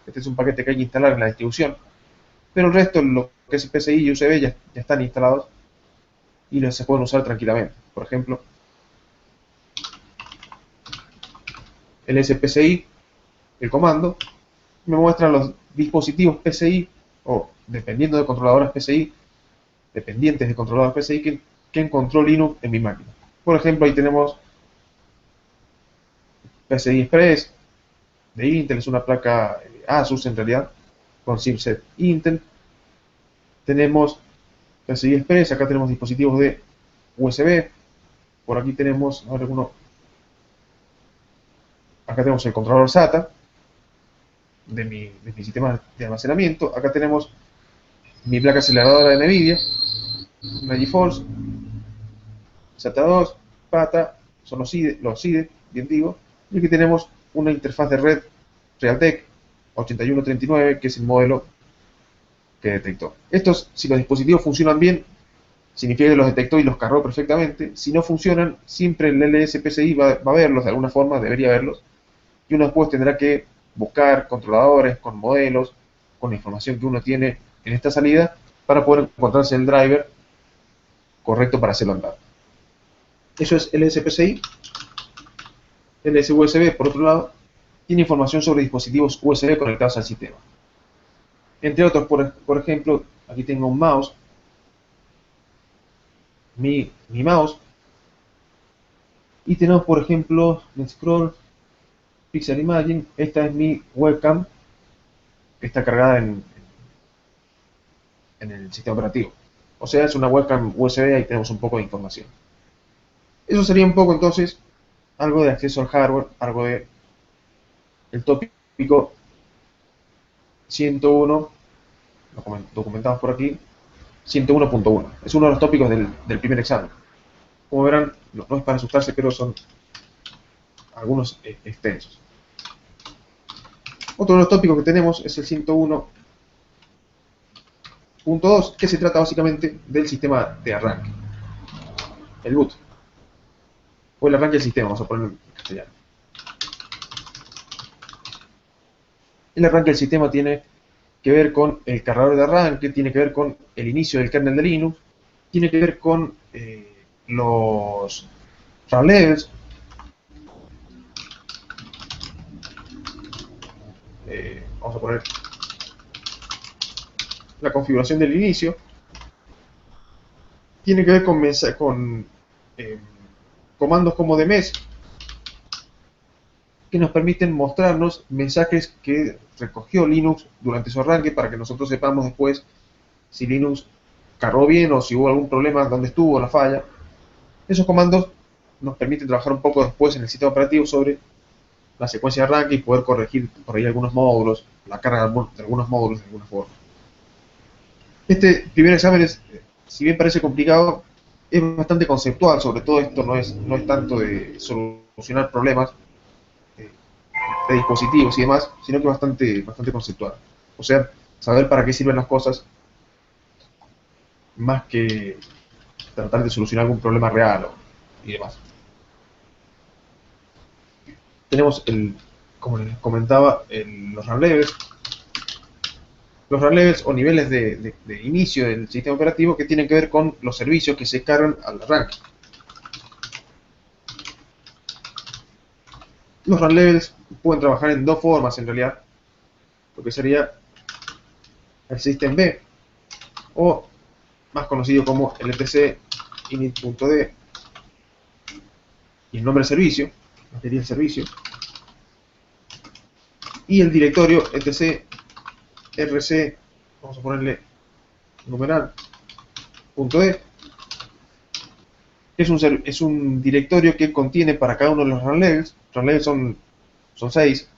[SPEAKER 1] Este es un paquete que hay que instalar en la distribución. Pero el resto, lo que es PCI y USB, ya están instalados y se pueden usar tranquilamente. Por ejemplo, el SPCI, el comando, me muestra los dispositivos PCI o dependiendo de controladores PCI, dependientes de controladores PCI que encontró Linux en mi máquina. Por ejemplo, ahí tenemos PCI Express de Intel, es una placa Asus en realidad, con chipset Intel. Tenemos PCI Express, acá tenemos dispositivos de USB, por aquí tenemos, ahora acá tenemos el controlador SATA de mi sistema de almacenamiento, acá tenemos mi placa aceleradora de NVIDIA, una GeForce, SATA 2, PATA, son los CIDE, bien digo, y aquí tenemos una interfaz de red Realtek 8139, que es el modelo que detectó. Estos, si los dispositivos funcionan bien, significa que los detectó y los cargó perfectamente. Si no funcionan, siempre el LSPCI va a verlos de alguna forma, debería verlos, y uno después tendrá que buscar controladores con modelos, con la información que uno tiene en esta salida, para poder encontrarse el driver correcto para hacerlo andar. Eso es LSPCI. LSUSB, por otro lado, tiene información sobre dispositivos USB conectados al sistema. Entre otros, por ejemplo, aquí tengo un mouse, mi mouse, y tenemos, por ejemplo, Scroll, Pixel Imagine, esta es mi webcam, que está cargada en el sistema operativo. O sea, es una webcam USB, ahí tenemos un poco de información. Eso sería un poco entonces algo de acceso al hardware, algo de el tópico 101, lo documentamos por aquí, 101.1. Es uno de los tópicos del primer examen. Como verán, no es para asustarse, pero son algunos extensos. Otro de los tópicos que tenemos es el 101.2, que se trata básicamente del sistema de arranque, el boot, o el arranque del sistema, vamos a ponerlo en castellano. El arranque del sistema tiene que ver con el cargador de arranque, tiene que ver con el inicio del kernel de Linux, tiene que ver con los RAM levels, vamos a poner la configuración del inicio, tiene que ver con comandos como dms, que nos permiten mostrarnos mensajes que recogió Linux durante su arranque para que nosotros sepamos después si Linux cargó bien o si hubo algún problema, dónde estuvo la falla. Esos comandos nos permiten trabajar un poco después en el sistema operativo sobre la secuencia de arranque y poder corregir por ahí algunos módulos, la carga de algunos módulos de alguna forma. Este primer examen es, si bien parece complicado, es bastante conceptual. Sobre todo esto no es tanto de solucionar problemas de dispositivos y demás, sino que bastante conceptual. O sea, saber para qué sirven las cosas, más que tratar de solucionar algún problema real y demás. Tenemos, como les comentaba, los RAM levels. Los RAM levels o niveles de inicio del sistema operativo, que tienen que ver con los servicios que se cargan al arranque. Los RAM levels pueden trabajar en dos formas en realidad, lo que sería el System B, o más conocido como LTC init.d y el nombre del servicio, sería el servicio, y el directorio etc rc, vamos a ponerle numeral .d, que es un directorio que contiene para cada uno de los run levels. Run levels son 6,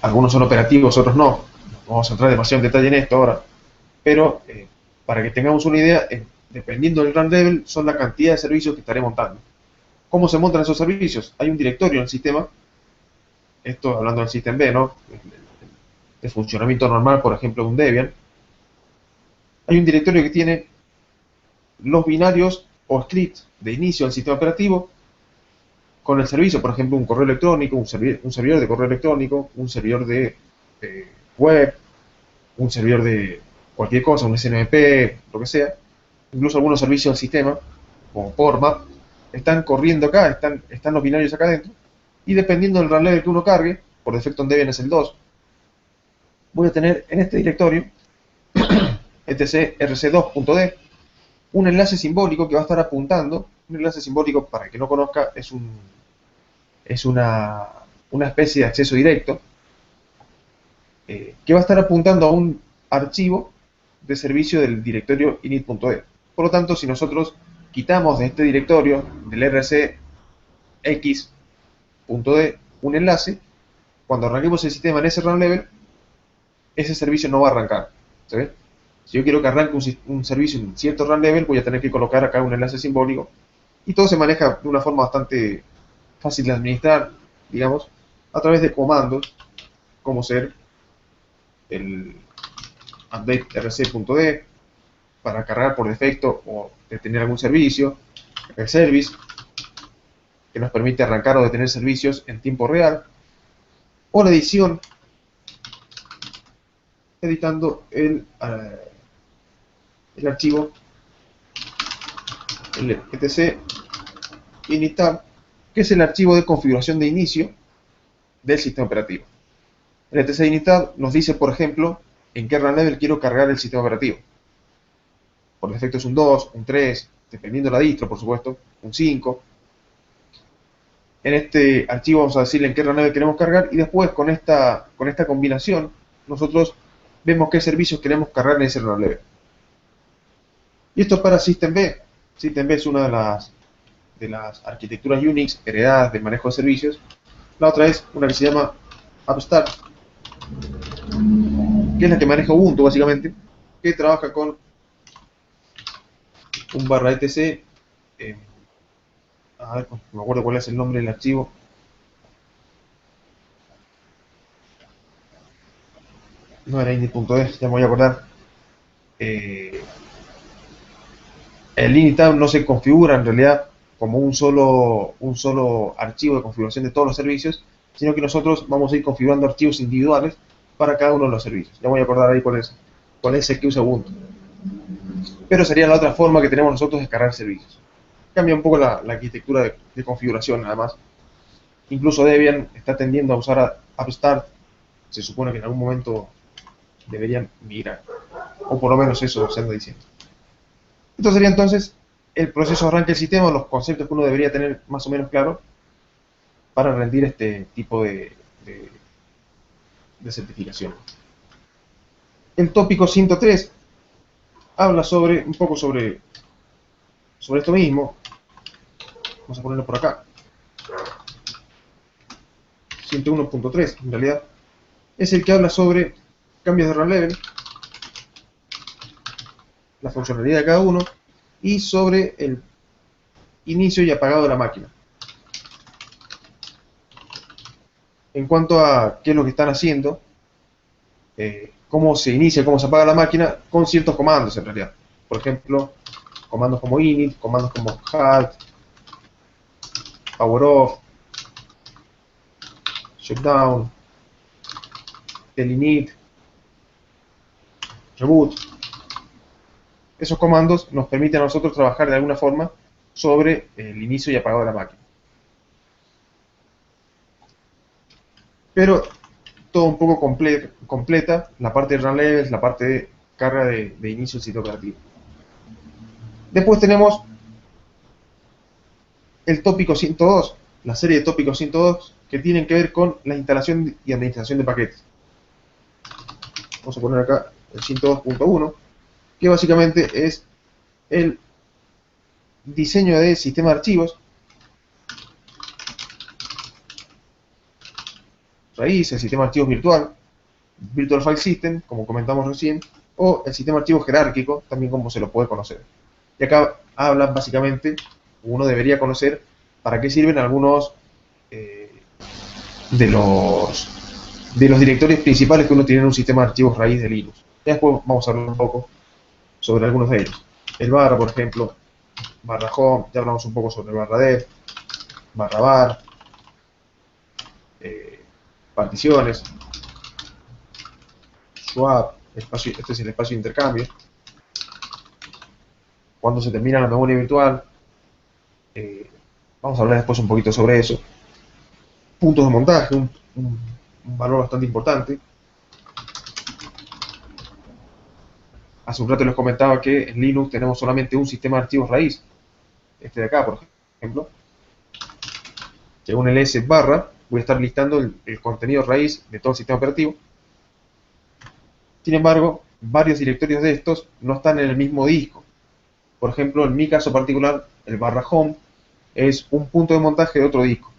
[SPEAKER 1] algunos son operativos, otros no. No vamos a entrar demasiado en detalle en esto ahora, pero para que tengamos una idea, dependiendo del run level, son la cantidad de servicios que estaré montando. ¿Cómo se montan esos servicios? Hay un directorio en el sistema, esto hablando del systemd, ¿no? El funcionamiento normal, por ejemplo, de un Debian. Hay un directorio que tiene los binarios o scripts de inicio del sistema operativo con el servicio, por ejemplo, un correo electrónico, un servidor de correo electrónico, un servidor de web, un servidor de cualquier cosa, un SNMP, lo que sea. Incluso algunos servicios del sistema, como PortMap, están corriendo acá, están los binarios acá adentro, y dependiendo del run level que uno cargue, por defecto en Debian es el 2, voy a tener en este directorio etc rc2.d un enlace simbólico que va a estar apuntando. Un enlace simbólico, para el que no conozca, es una especie de acceso directo que va a estar apuntando a un archivo de servicio del directorio init.d. Por lo tanto, si nosotros quitamos de este directorio del rcx.d un enlace, cuando arranquemos el sistema en ese run level, ese servicio no va a arrancar. ¿Se ve? Si yo quiero que arranque un servicio en cierto run level, voy a tener que colocar acá un enlace simbólico, y todo se maneja de una forma bastante fácil de administrar, digamos, a través de comandos, como ser el update rc.d para cargar por defecto o detener algún servicio, el service, que nos permite arrancar o detener servicios en tiempo real, o la edición, editando el archivo, el etc inittab, que es el archivo de configuración de inicio del sistema operativo. El etc inittab nos dice, por ejemplo, en qué run level quiero cargar el sistema operativo. Por defecto es un 2, un 3, dependiendo de la distro, por supuesto, un 5. En este archivo vamos a decirle en qué run level queremos cargar, y después con esta combinación nosotros vemos qué servicios queremos cargar en ese run level. Y esto es para systemd. Systemd es una de las arquitecturas Unix heredadas del manejo de servicios. La otra es una que se llama Upstart, que es la que maneja Ubuntu, básicamente, que trabaja con un barra etc. A ver, no me acuerdo cuál es el nombre del archivo. No era init.d, ya me voy a acordar. El inittab no se configura en realidad como un solo archivo de configuración de todos los servicios, sino que nosotros vamos a ir configurando archivos individuales para cada uno de los servicios. Ya me voy a acordar ahí cuál es el que usa Ubuntu. Pero sería la otra forma que tenemos nosotros de cargar servicios. Cambia un poco la arquitectura de configuración, nada más. Incluso Debian está tendiendo a usar Upstart. Se supone que en algún momento deberían migrar, o por lo menos eso se anda diciendo. Esto sería entonces el proceso de arranque del sistema, los conceptos que uno debería tener más o menos claros para rendir este tipo de certificación. El tópico 103 habla un poco sobre esto mismo. Vamos a ponerlo por acá. 101.3 en realidad es el que habla sobre cambios de run level, la funcionalidad de cada uno, y sobre el inicio y apagado de la máquina. En cuanto a qué es lo que están haciendo, cómo se inicia, cómo se apaga la máquina, con ciertos comandos en realidad. Por ejemplo, comandos como init, comandos como halt, power off, shutdown, delinit, reboot. Esos comandos nos permiten a nosotros trabajar de alguna forma sobre el inicio y apagado de la máquina. Pero todo un poco completa la parte de run levels, la parte de carga de inicio del sitio operativo. Después tenemos el tópico 102, la serie de tópicos 102 que tienen que ver con la instalación y administración de paquetes. Vamos a poner acá el 102.1, que básicamente es el diseño de sistema de archivos, raíz, el sistema de archivos virtual, Virtual File System, como comentamos recién, o el sistema de archivos jerárquico, también como se lo puede conocer. Y acá hablan básicamente, uno debería conocer para qué sirven algunos de los directorios principales que uno tiene en un sistema de archivos raíz de Linux. Y después vamos a hablar un poco sobre algunos de ellos. El barra, por ejemplo, barra home, ya hablamos un poco sobre el barra dev, barra var, particiones, swap, espacio, este es el espacio de intercambio. Cuando se termina la memoria virtual, vamos a hablar después un poquito sobre eso. Puntos de montaje, un valor bastante importante. Hace un rato les comentaba que en Linux tenemos solamente un sistema de archivos raíz. Este de acá, por ejemplo. Según el S barra, voy a estar listando el contenido raíz de todo el sistema operativo. Sin embargo, varios directorios de estos no están en el mismo disco. Por ejemplo, en mi caso particular, el barra home es un punto de montaje de otro disco.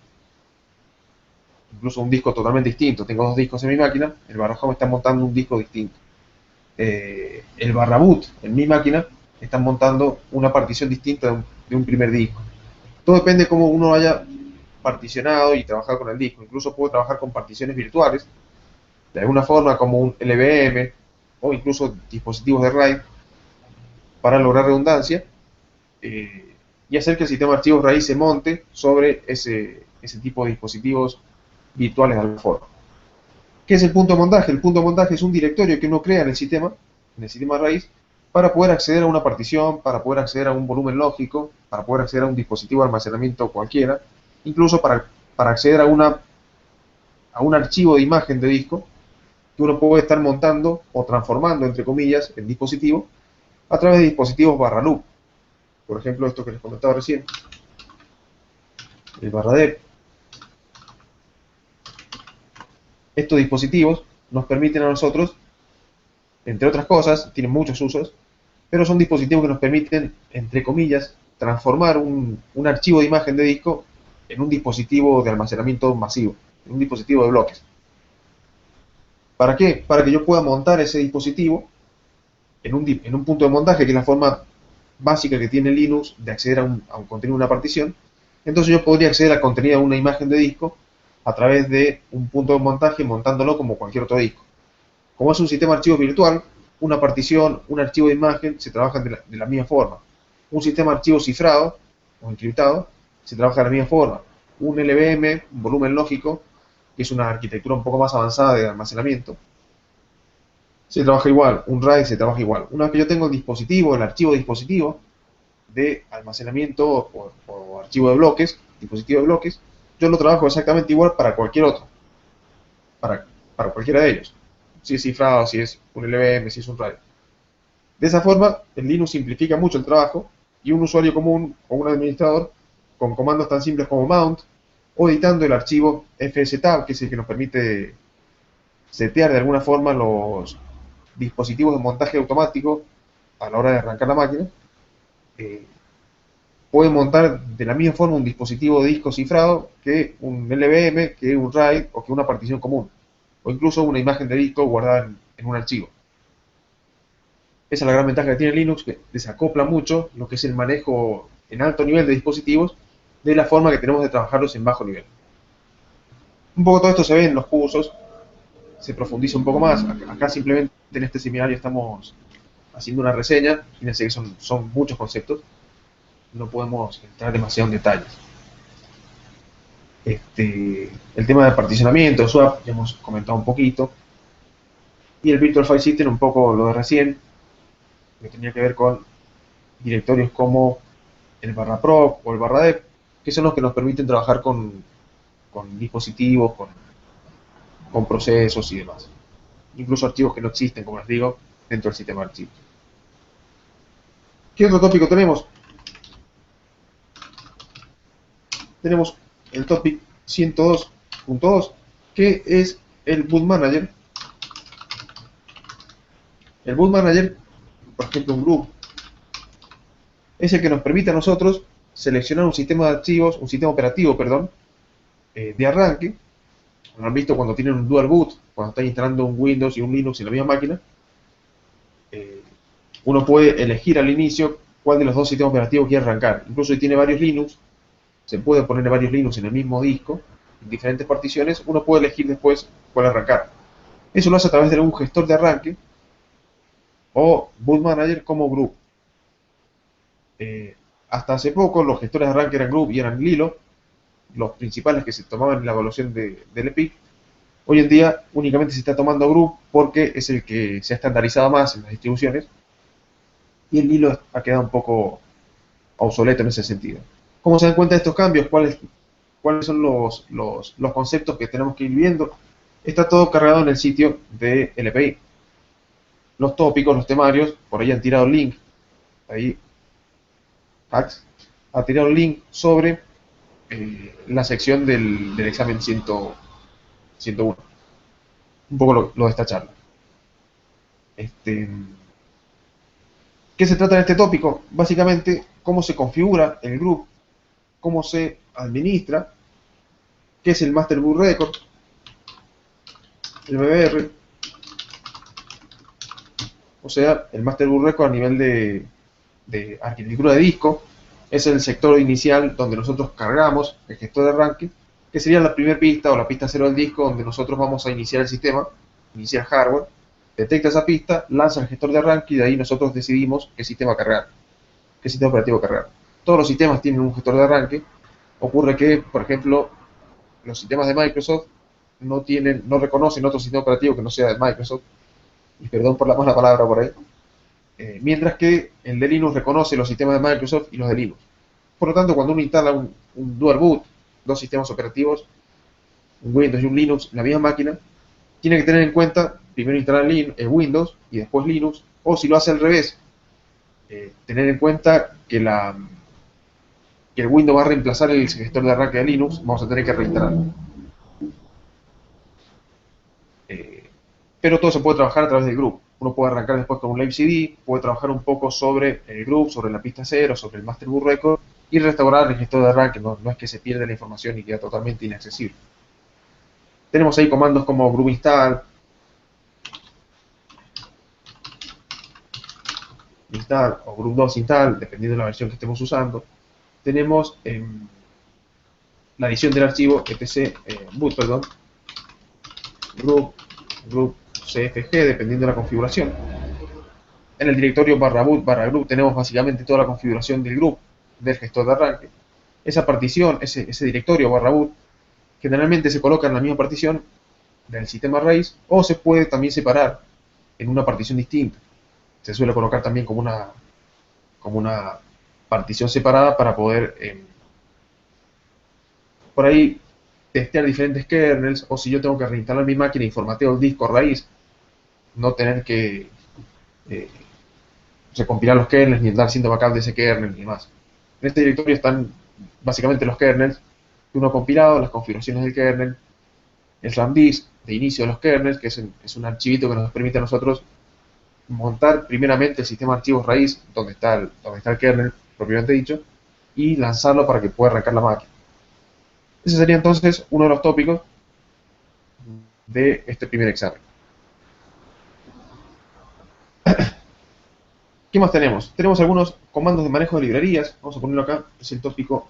[SPEAKER 1] Incluso un disco totalmente distinto. Tengo dos discos en mi máquina, el barra home está montando un disco distinto. El barra boot en mi máquina están montando una partición distinta de un primer disco. Todo depende de cómo uno haya particionado y trabajado con el disco. Incluso puedo trabajar con particiones virtuales, de alguna forma como un LVM o incluso dispositivos de RAID para lograr redundancia y hacer que el sistema de archivos raíz se monte sobre ese tipo de dispositivos virtuales de alguna forma. ¿Qué es el punto de montaje? El punto de montaje es un directorio que uno crea en el sistema raíz, para poder acceder a una partición, para poder acceder a un volumen lógico, para poder acceder a un dispositivo de almacenamiento cualquiera, incluso para acceder a un archivo de imagen de disco que uno puede estar montando o transformando, entre comillas, el dispositivo a través de dispositivos barra loop. Por ejemplo, esto que les comentaba recién, el barra dev. Estos dispositivos nos permiten a nosotros, entre otras cosas, tienen muchos usos, pero son dispositivos que nos permiten, entre comillas, transformar un archivo de imagen de disco en un dispositivo de almacenamiento masivo, en un dispositivo de bloques. ¿Para qué? Para que yo pueda montar ese dispositivo en un punto de montaje, que es la forma básica que tiene Linux de acceder a un contenido de una partición. Entonces yo podría acceder al contenido de una imagen de disco a través de un punto de montaje, montándolo como cualquier otro disco. Como es un sistema de archivos virtual, una partición, un archivo de imagen se trabajan de la misma forma. Un sistema de archivos cifrado o encriptado se trabaja de la misma forma. Un LVM, un volumen lógico, que es una arquitectura un poco más avanzada de almacenamiento, se trabaja igual. Un RAID se trabaja igual. Una vez que yo tengo el dispositivo, el archivo de dispositivo de almacenamiento o archivo de bloques, dispositivo de bloques, yo lo trabajo exactamente igual para cualquier otro, para cualquiera de ellos. Si es cifrado, si es un LVM, si es un RAID. De esa forma, el Linux simplifica mucho el trabajo y un usuario común o un administrador con comandos tan simples como mount o editando el archivo fstab, que es el que nos permite setear de alguna forma los dispositivos de montaje automático a la hora de arrancar la máquina, puede montar de la misma forma un dispositivo de disco cifrado que un LVM, que un RAID o que una partición común, o incluso una imagen de disco guardada en un archivo. Esa es la gran ventaja que tiene Linux, que desacopla mucho lo que es el manejo en alto nivel de dispositivos de la forma que tenemos de trabajarlos en bajo nivel. Un poco todo esto se ve en los cursos, se profundiza un poco más. Acá simplemente en este seminario estamos haciendo una reseña, fíjense que son muchos conceptos, no podemos entrar demasiado en detalles. El tema de particionamiento, swap, ya hemos comentado un poquito, y el Virtual File System un poco lo de recién, que tenía que ver con directorios como el barra proc o el barra dev, que son los que nos permiten trabajar con dispositivos, con procesos y demás. Incluso archivos que no existen, como les digo, dentro del sistema de archivos. ¿Qué otro tópico tenemos? Tenemos el topic 102.2, que es el Boot Manager. El Boot Manager, por ejemplo, un group, es el que nos permite a nosotros seleccionar un sistema de archivos, un sistema operativo, perdón, de arranque. Lo han visto cuando tienen un dual boot, cuando están instalando un Windows y un Linux en la misma máquina. Uno puede elegir al inicio cuál de los dos sistemas operativos quiere arrancar. Incluso si tiene varios Linux, se puede poner varios Linux en el mismo disco, en diferentes particiones, uno puede elegir después cuál arrancar. Eso lo hace a través de un gestor de arranque o Boot Manager como group. Hasta hace poco los gestores de arranque eran group y eran Lilo, los principales que se tomaban en la evaluación del EPIC. Hoy en día únicamente se está tomando group porque es el que se ha estandarizado más en las distribuciones y el Lilo ha quedado un poco obsoleto en ese sentido. ¿Cómo se dan cuenta de estos cambios? ¿Cuáles son los conceptos que tenemos que ir viendo? Está todo cargado en el sitio de LPI. Los tópicos, los temarios, por ahí han tirado el link. Ahí, Pax, ha tirado el link sobre la sección del examen 101. Un poco lo de esta charla. ¿Qué se trata en este tópico? Básicamente, cómo se configura el group, cómo se administra, qué es el Master Boot Record, el MBR, o sea, el Master Boot Record a nivel de arquitectura de disco, es el sector inicial donde nosotros cargamos el gestor de arranque, que sería la primera pista o la pista 0 del disco, donde nosotros vamos a iniciar el sistema, iniciar hardware, detecta esa pista, lanza el gestor de arranque y de ahí nosotros decidimos qué sistema cargar, qué sistema operativo cargar. Todos los sistemas tienen un gestor de arranque. Ocurre que, por ejemplo, los sistemas de Microsoft no reconocen otro sistema operativo que no sea de Microsoft, y perdón por la mala palabra por ahí, mientras que el de Linux reconoce los sistemas de Microsoft y los de Linux. Por lo tanto, cuando uno instala un dual boot, dos sistemas operativos, un Windows y un Linux en la misma máquina, tiene que tener en cuenta primero instalar Windows y después Linux, o si lo hace al revés, tener en cuenta que el Windows va a reemplazar el gestor de arranque de Linux, vamos a tener que reinstalarlo. Pero todo se puede trabajar a través del group. Uno puede arrancar después con un live CD, puede trabajar un poco sobre el group, sobre la pista 0, sobre el Master Boot Record y restaurar el gestor de arranque. No es que se pierda la información y queda totalmente inaccesible. Tenemos ahí comandos como group install o group 2 install, dependiendo de la versión que estemos usando. Tenemos la edición del archivo etc boot, group CFG, dependiendo de la configuración. En el directorio /boot /group tenemos básicamente toda la configuración del group, del gestor de arranque. Esa partición, ese directorio /boot, generalmente se coloca en la misma partición del sistema raíz o se puede también separar en una partición distinta. Se suele colocar también como una partición separada para poder por ahí testear diferentes kernels, o si yo tengo que reinstalar mi máquina y formateo el disco raíz, no tener que recompilar los kernels ni andar haciendo backup de ese kernel ni más. En este directorio están básicamente los kernels que uno ha compilado, las configuraciones del kernel, el ramdisk de inicio de los kernels, que es un archivito que nos permite a nosotros montar primeramente el sistema de archivos raíz, donde está el kernel propiamente dicho, y lanzarlo para que pueda arrancar la máquina. Ese sería entonces uno de los tópicos de este primer examen. ¿Qué más tenemos? Tenemos algunos comandos de manejo de librerías. Vamos a ponerlo acá. Es el tópico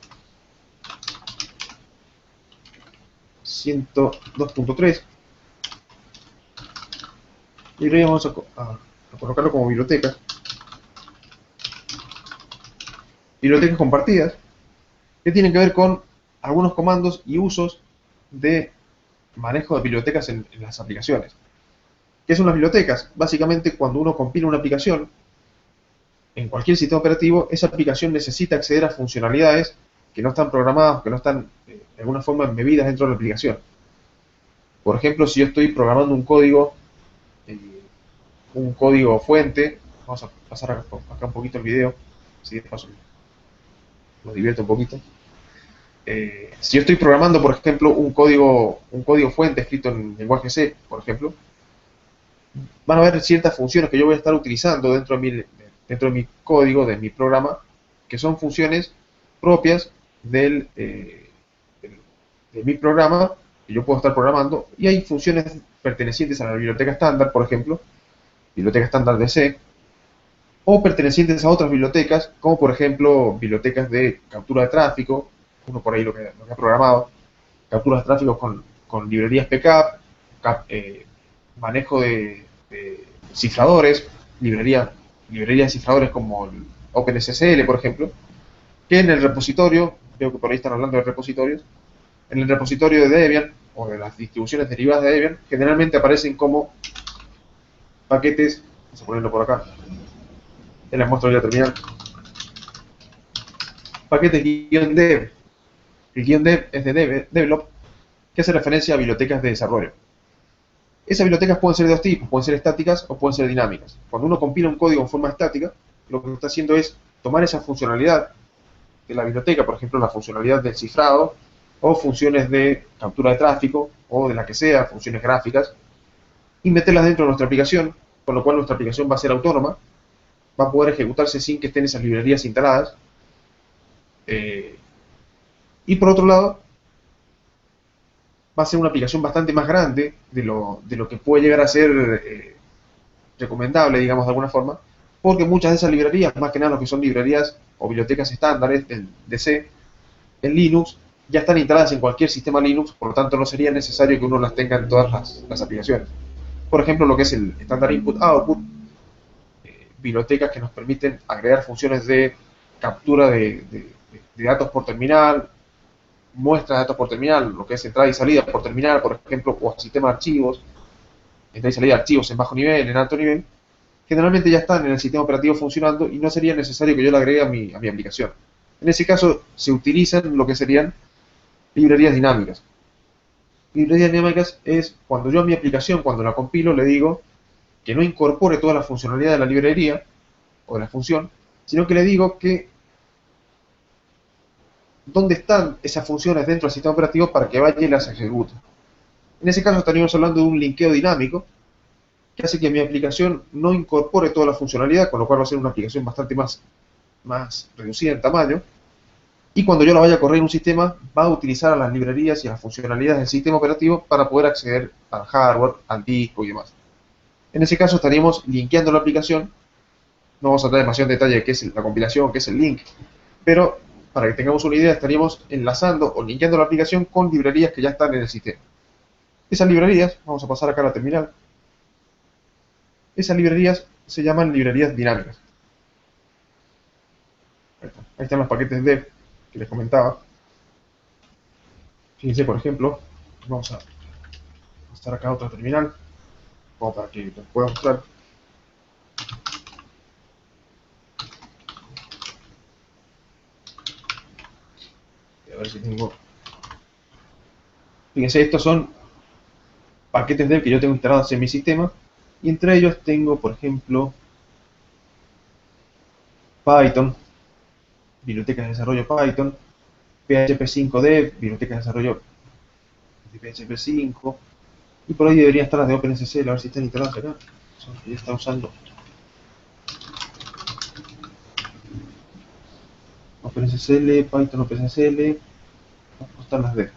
[SPEAKER 1] 102.3. Librería vamos a colocarlo como biblioteca. Bibliotecas compartidas, que tienen que ver con algunos comandos y usos de manejo de bibliotecas en las aplicaciones. ¿Qué son las bibliotecas? Básicamente, cuando uno compila una aplicación en cualquier sistema operativo, esa aplicación necesita acceder a funcionalidades que no están programadas, que no están de alguna forma embebidas dentro de la aplicación. Por ejemplo, si yo estoy programando un código fuente, vamos a pasar acá un poquito el video. si de paso nos divierte un poquito. Si yo estoy programando, por ejemplo, un código fuente escrito en lenguaje C, por ejemplo, van a haber ciertas funciones que yo voy a estar utilizando dentro de mi código, de mi programa, que son funciones propias de mi programa, que yo puedo estar programando, y hay funciones pertenecientes a la biblioteca estándar, por ejemplo, biblioteca estándar de C, o pertenecientes a otras bibliotecas, como por ejemplo bibliotecas de captura de tráfico, uno por ahí lo que ha programado, capturas de tráfico con librerías PCAP, manejo de cifradores, librerías de cifradores como el OpenSSL, por ejemplo, que en el repositorio, veo que por ahí están hablando de repositorios, en el repositorio de Debian o de las distribuciones derivadas de Debian, generalmente aparecen como paquetes, vamos a ponerlo por acá, ya les muestro ya terminar, paquetes -dev. El -dev es de develop, que hace referencia a bibliotecas de desarrollo. Esas bibliotecas pueden ser de dos tipos, pueden ser estáticas o pueden ser dinámicas. Cuando uno compila un código en forma estática, lo que está haciendo es tomar esa funcionalidad de la biblioteca, por ejemplo, la funcionalidad del cifrado, o funciones de captura de tráfico, o de la que sea, funciones gráficas, y meterlas dentro de nuestra aplicación, con lo cual nuestra aplicación va a ser autónoma, va a poder ejecutarse sin que estén esas librerías instaladas. Y por otro lado, va a ser una aplicación bastante más grande de lo que puede llegar a ser recomendable, digamos, de alguna forma, porque muchas de esas librerías, más que nada lo que son librerías o bibliotecas estándares de C, en Linux, ya están instaladas en cualquier sistema Linux, por lo tanto no sería necesario que uno las tenga en todas las aplicaciones. Por ejemplo, lo que es el estándar input-output, bibliotecas que nos permiten agregar funciones de captura de datos por terminal, muestras de datos por terminal, lo que es entrada y salida por terminal, por ejemplo, o sistema de archivos, entrada y salida de archivos en bajo nivel, en alto nivel, generalmente ya están en el sistema operativo funcionando y no sería necesario que yo lo agregue a mi aplicación. En ese caso se utilizan lo que serían librerías dinámicas. Librerías dinámicas es cuando yo a mi aplicación, cuando la compilo, le digo que no incorpore toda la funcionalidad de la librería o de la función, sino que le digo que dónde están esas funciones dentro del sistema operativo para que vaya y las ejecute. En ese caso estaríamos hablando de un linkeo dinámico que hace que mi aplicación no incorpore toda la funcionalidad, con lo cual va a ser una aplicación bastante más reducida en tamaño. Y cuando yo la vaya a correr en un sistema, va a utilizar a las librerías y a las funcionalidades del sistema operativo para poder acceder al hardware, al disco y demás. En ese caso estaríamos linkeando la aplicación. No vamos a entrar demasiado en detalle de qué es la compilación, qué es el link, pero para que tengamos una idea, estaríamos enlazando o linkeando la aplicación con librerías que ya están en el sistema. Esas librerías, vamos a pasar acá a la terminal, esas librerías se llaman librerías dinámicas. Ahí están los paquetes dev que les comentaba. Fíjense, por ejemplo, vamos a estar acá a otra terminal, como para que les pueda mostrar. A ver si tengo. Fíjense, estos son paquetes dev que yo tengo instalados en mi sistema, y entre ellos tengo, por ejemplo, Python, bibliotecas de desarrollo Python, PHP 5 Dev, bibliotecas de desarrollo de PHP 5, y por ahí deberían estar las de OpenSSL, a ver si están instaladas acá. Son las que ya está usando OpenSSL, Python OpenSSL, no están las de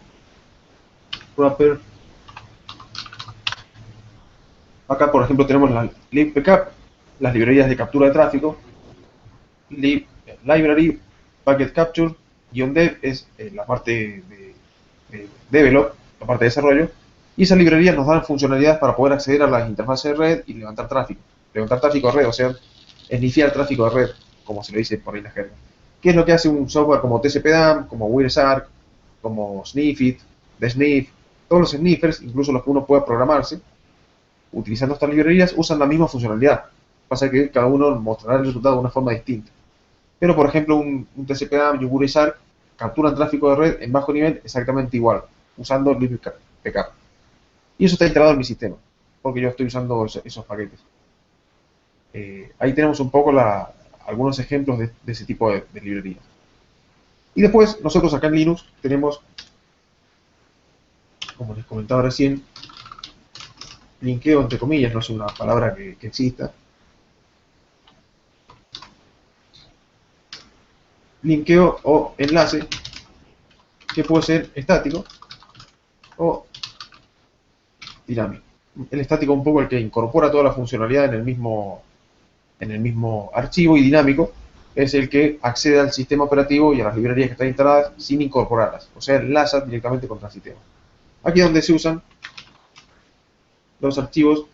[SPEAKER 1] Wrapper. Acá, por ejemplo, tenemos la libpcap, las librerías de captura de tráfico, library, packet capture, -dev es la parte de develop, la parte de desarrollo, y esas librerías nos dan funcionalidades para poder acceder a las interfaces de red y levantar tráfico de red, o sea, iniciar tráfico de red, como se le dice por ahí en la jerga. ¿Qué es lo que hace un software como TCP/DAM, como WiresHark, como Sniffit, DSniff? Todos los sniffers, incluso los que uno pueda programarse, utilizando estas librerías, usan la misma funcionalidad. Pasa que cada uno mostrará el resultado de una forma distinta. Pero, por ejemplo, un TCP/DAM y un WiresHark capturan tráfico de red en bajo nivel exactamente igual, usando libpcap. Y eso está instalado en mi sistema, porque yo estoy usando esos paquetes. Ahí tenemos un poco algunos ejemplos de ese tipo de librerías. Y después, nosotros acá en Linux tenemos, como les comentaba recién, linkeo entre comillas, no es una palabra que exista. Linkeo o enlace que puede ser estático o dinámico. El estático es un poco el que incorpora toda la funcionalidad en el mismo archivo, y dinámico es el que accede al sistema operativo y a las librerías que están instaladas sin incorporarlas, o sea, enlaza directamente contra el sistema. Aquí es donde se usan los archivos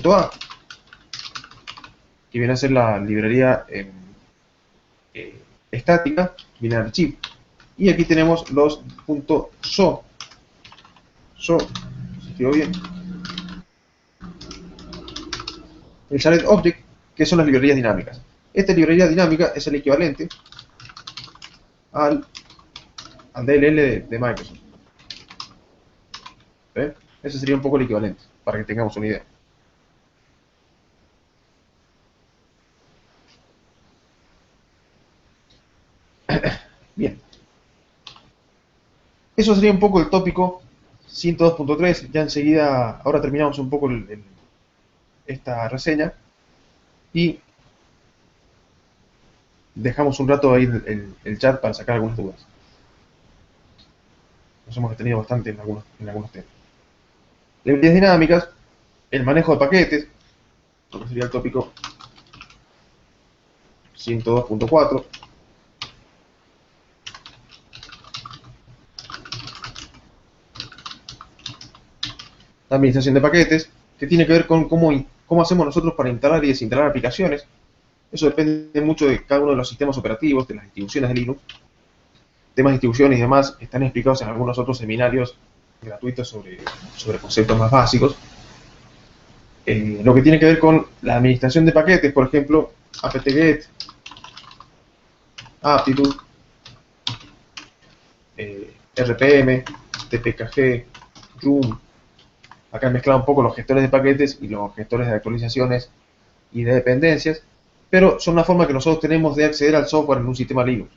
[SPEAKER 1] .a, que viene a ser la librería estática, viene al archivo. Y aquí tenemos los .so, si escribo bien, el Shared Object, que son las librerías dinámicas. Esta librería dinámica es el equivalente al DLL de Microsoft. ¿Ve? Ese sería un poco el equivalente, para que tengamos una idea. Bien. Eso sería un poco el tópico 102.3. Ya enseguida, ahora terminamos un poco esta reseña y dejamos un rato ahí el chat para sacar algunas dudas. Nos hemos detenido bastante en algunos temas. Librerías dinámicas, el manejo de paquetes, lo que sería el tópico 102.4. La administración de paquetes, que tiene que ver con cómo hacemos nosotros para instalar y desinstalar aplicaciones. Eso depende mucho de cada uno de los sistemas operativos, de las distribuciones de Linux. Temas de distribuciones y demás están explicados en algunos otros seminarios gratuitos sobre conceptos más básicos. Lo que tiene que ver con la administración de paquetes, por ejemplo, apt-get, aptitude, rpm, tpkg, yum. Acá he mezclado un poco los gestores de paquetes y los gestores de actualizaciones y de dependencias, pero son una forma que nosotros tenemos de acceder al software en un sistema Linux.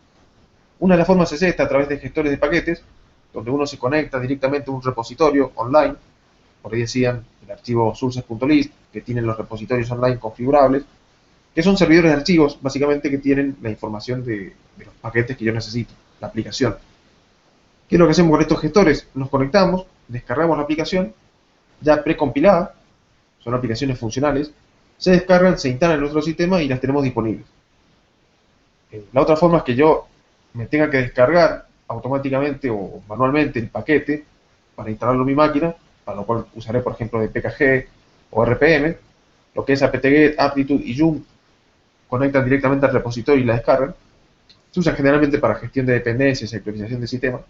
[SPEAKER 1] Una de las formas es esta, a través de gestores de paquetes, donde uno se conecta directamente a un repositorio online. Por ahí decían el archivo sources.list, que tienen los repositorios online configurables, que son servidores de archivos, básicamente, que tienen la información de los paquetes que yo necesito, la aplicación. ¿Qué es lo que hacemos con estos gestores? Nos conectamos, descargamos la aplicación, ya precompilada, son aplicaciones funcionales, se descargan, se instalan en nuestro sistema y las tenemos disponibles. La otra forma es que yo me tenga que descargar automáticamente o manualmente el paquete para instalarlo en mi máquina, para lo cual usaré, por ejemplo, de PKG o RPM. Lo que es apt-get, aptitude y yum conectan directamente al repositorio y la descargan. Se usa generalmente para gestión de dependencias y actualización del sistema.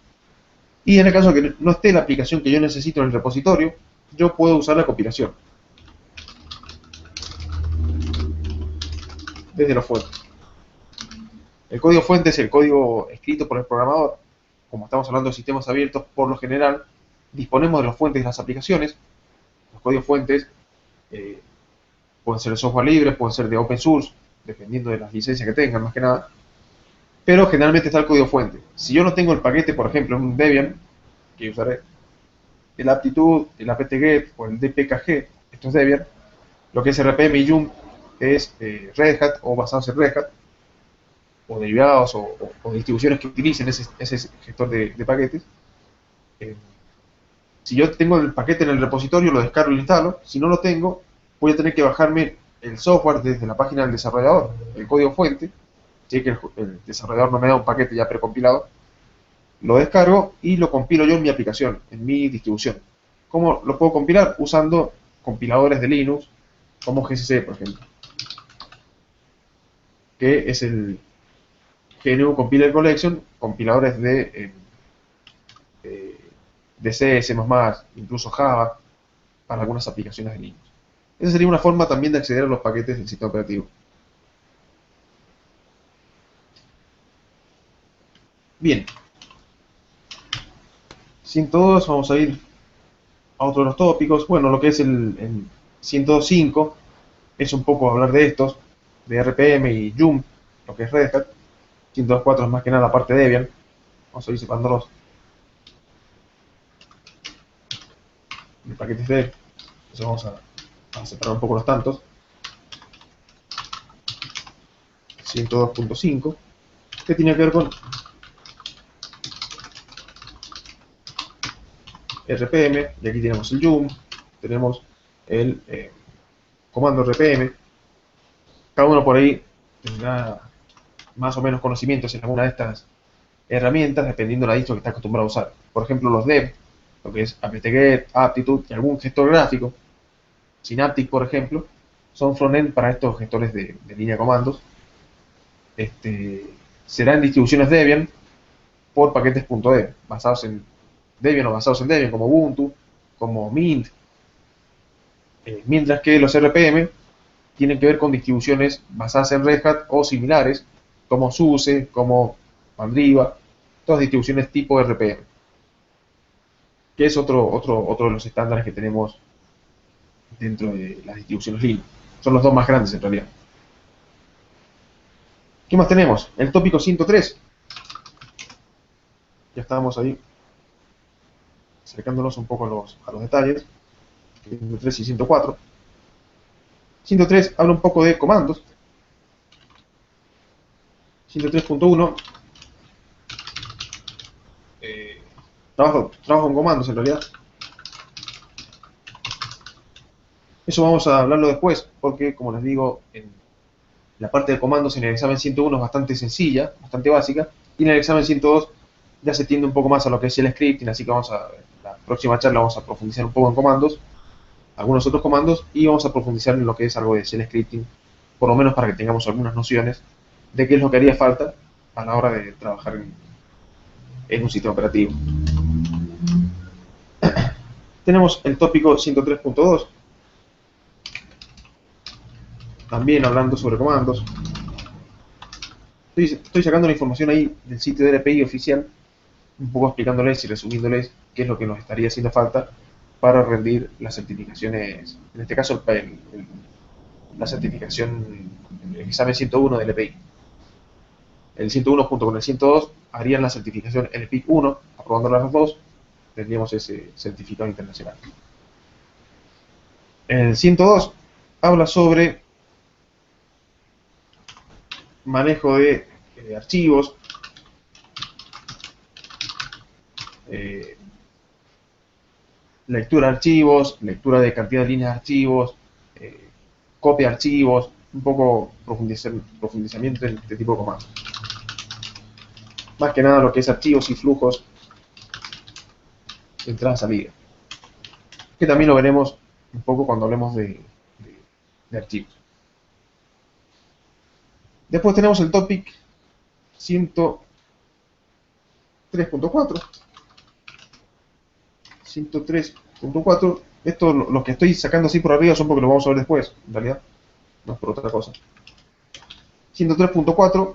[SPEAKER 1] Y en el caso de que no esté la aplicación que yo necesito en el repositorio, yo puedo usar la compilación desde los fuentes. El código fuente es el código escrito por el programador. Como estamos hablando de sistemas abiertos, por lo general disponemos de los fuentes de las aplicaciones. Los códigos fuentes pueden ser de software libre, pueden ser de open source, dependiendo de las licencias que tengan, más que nada. Pero generalmente está el código fuente. Si yo no tengo el paquete, por ejemplo, en un Debian, que usaré el aptitude, el apt-get o el dpkg, esto es Debian, lo que es rpm y yum es Red Hat o basados en Red Hat, o derivados o distribuciones que utilicen ese gestor de paquetes. Si yo tengo el paquete en el repositorio, lo descargo y lo instalo. Si no lo tengo, voy a tener que bajarme el software desde la página del desarrollador, el código fuente, si es que el desarrollador no me da un paquete ya precompilado. Lo descargo y lo compilo yo en mi aplicación, en mi distribución. ¿Cómo lo puedo compilar? Usando compiladores de Linux, como GCC, por ejemplo, que es el GNU Compiler Collection, compiladores de C, C++, incluso Java, para algunas aplicaciones de Linux. Esa sería una forma también de acceder a los paquetes del sistema operativo. Bien. 102, vamos a ir a otro de los tópicos. Bueno, lo que es el 102.5 es un poco hablar de estos. de RPM y Yum, lo que es Red Hat. 102.4 es más que nada la parte de Debian. Vamos a ir separándolos de paquetes Dev. Entonces vamos a separar un poco los tantos. 102.5, que tiene que ver con RPM, y aquí tenemos el Yum, tenemos el comando RPM. Cada uno por ahí tendrá más o menos conocimientos en alguna de estas herramientas, dependiendo de la distro que está acostumbrado a usar. Por ejemplo, los dev, lo que es apt-get, aptitude y algún gestor gráfico, Synaptic, por ejemplo, son frontend para estos gestores de línea de comandos. Serán distribuciones Debian por paquetes .dev, basados en Debian o basados en Debian, como Ubuntu, como Mint, mientras que los RPM tienen que ver con distribuciones basadas en Red Hat o similares, como SUSE, como Mandriva, todas distribuciones tipo RPM, que es otro de los estándares que tenemos dentro de las distribuciones Linux. Son los dos más grandes en realidad. ¿Qué más tenemos? El tópico 103. Ya estábamos ahí acercándonos un poco a los detalles. 103 y 104. 103 habla un poco de comandos. 103.1 trabajo con comandos en realidad. Eso vamos a hablarlo después, porque como les digo, en la parte de comandos en el examen 101 es bastante sencilla, bastante básica, y en el examen 102 ya se tiende un poco más a lo que es el scripting, así que la próxima charla vamos a profundizar un poco en comandos, algunos otros comandos, y vamos a profundizar en lo que es algo de shell scripting, por lo menos para que tengamos algunas nociones de qué es lo que haría falta a la hora de trabajar en un sistema operativo. Tenemos el tópico 103.2, también hablando sobre comandos. Estoy sacando la información ahí del sitio de LPI oficial, un poco explicándoles y resumiéndoles qué es lo que nos estaría haciendo falta para rendir las certificaciones, en este caso la certificación, el examen 101 del LPI. El 101 junto con el 102 harían la certificación LPIC 1, aprobando las dos, tendríamos ese certificado internacional. El 102 habla sobre manejo de archivos, lectura de archivos, lectura de cantidad de líneas de archivos, copia de archivos, un poco profundizamiento en este tipo de comandos. Más que nada lo que es archivos y flujos de entrada-salida, que también lo veremos un poco cuando hablemos de archivos. Después tenemos el topic 103.4. 103.4. Esto, lo que estoy sacando así por arriba son porque lo vamos a ver después, en realidad, no es por otra cosa. 103.4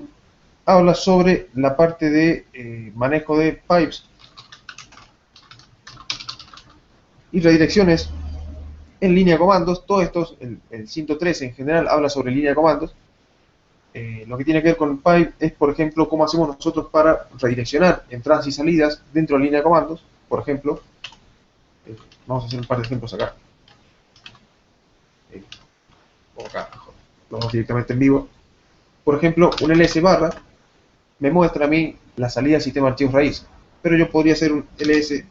[SPEAKER 1] habla sobre la parte de manejo de pipes y redirecciones en línea de comandos. Todo esto, el 103 en general habla sobre línea de comandos. Lo que tiene que ver con pipe es, por ejemplo, cómo hacemos nosotros para redireccionar entradas y salidas dentro de la línea de comandos. Por ejemplo, vamos a hacer un par de ejemplos acá. O acá, mejor. Lo vamos directamente en vivo. Por ejemplo, un ls barra me muestra a mí la salida del sistema de archivos raíz. Pero yo podría hacer un ls,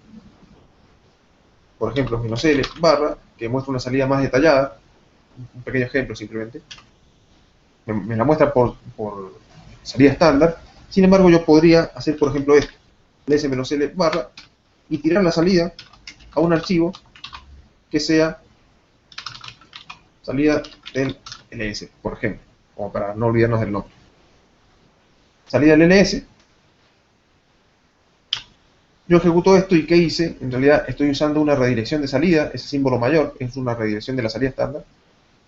[SPEAKER 1] por ejemplo, -l barra, que muestra una salida más detallada. Un pequeño ejemplo simplemente. Me la muestra por salida estándar. Sin embargo, yo podría hacer, por ejemplo, esto, ls-l barra, y tirar la salida a un archivo que sea salida del ls, por ejemplo, como para no olvidarnos del nombre. Salida del ls. Yo ejecuto esto y ¿qué hice? En realidad estoy usando una redirección de salida, ese símbolo mayor es una redirección de la salida estándar,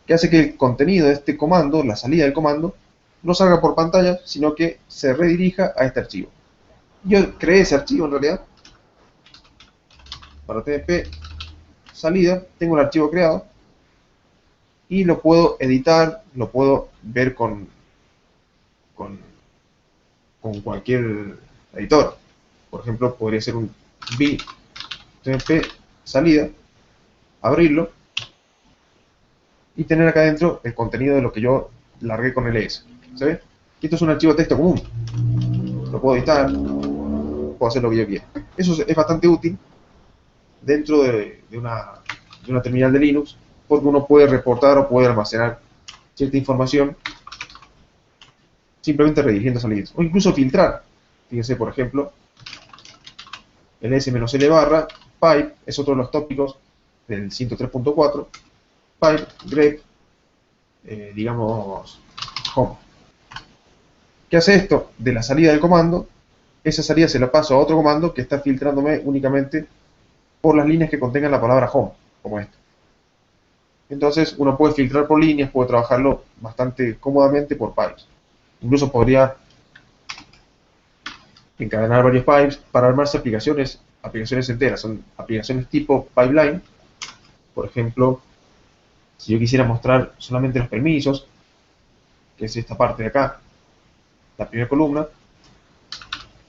[SPEAKER 1] que hace que el contenido de este comando, la salida del comando, no salga por pantalla, sino que se redirija a este archivo. Yo creé ese archivo en realidad, para tmp salida, tengo el archivo creado, y lo puedo editar, lo puedo ver con, con cualquier editor. Por ejemplo, podría ser un bitmp salida, abrirlo y tener acá adentro el contenido de lo que yo largué con ls. ¿Se ve? Y esto es un archivo de texto común. Lo puedo editar, puedo hacer lo que yo quiera. Eso es bastante útil dentro de una terminal de Linux, porque uno puede reportar o puede almacenar cierta información simplemente redirigiendo salidas, o incluso filtrar. Fíjense, por ejemplo, el s-l barra pipe es otro de los tópicos del 103.4, pipe, grep, digamos, home. ¿Qué hace esto? De la salida del comando, esa salida se la paso a otro comando que está filtrándome únicamente por las líneas que contengan la palabra home, como esta. Entonces uno puede filtrar por líneas, puede trabajarlo bastante cómodamente por pipes. Incluso podría encadenar varios pipes para armarse aplicaciones enteras. Son aplicaciones tipo pipeline. Por ejemplo, si yo quisiera mostrar solamente los permisos, que es esta parte de acá, la primera columna,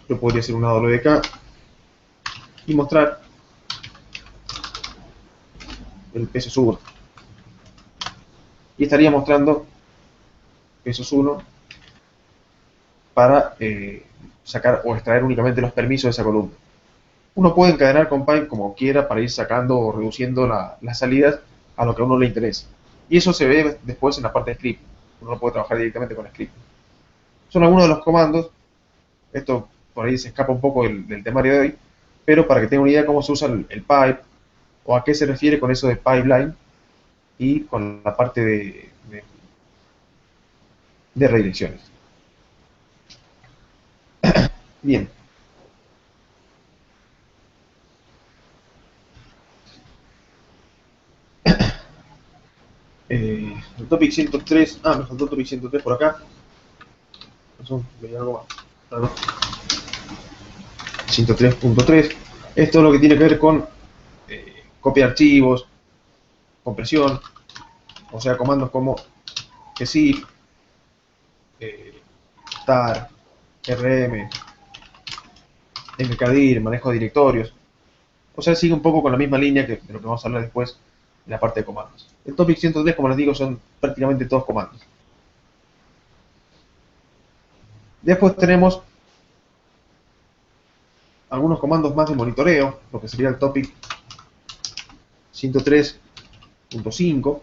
[SPEAKER 1] yo podría hacer una WK y mostrar el pesos 1. Y estaría mostrando pesos 1 para sacar o extraer únicamente los permisos de esa columna. Uno puede encadenar con pipe como quiera para ir sacando o reduciendo las salidas a lo que a uno le interesa. Y eso se ve después en la parte de script. Uno puede trabajar directamente con script. Son algunos de los comandos. Esto por ahí se escapa un poco del temario de hoy, pero para que tengan una idea de cómo se usa el pipe o a qué se refiere con eso de pipeline y con la parte de redirecciones. Bien. El topic 103, me faltó el topic 103 por acá. Eso, veía algo más. Claro. 103.3. Esto es lo que tiene que ver con copia de archivos, compresión, o sea, comandos como gzip, tar, rm, mkdir, manejo de directorios. O sea, sigue un poco con la misma línea que de lo que vamos a hablar después en la parte de comandos. El topic 103, como les digo, son prácticamente todos comandos. Después tenemos algunos comandos más de monitoreo, lo que sería el topic 103.5.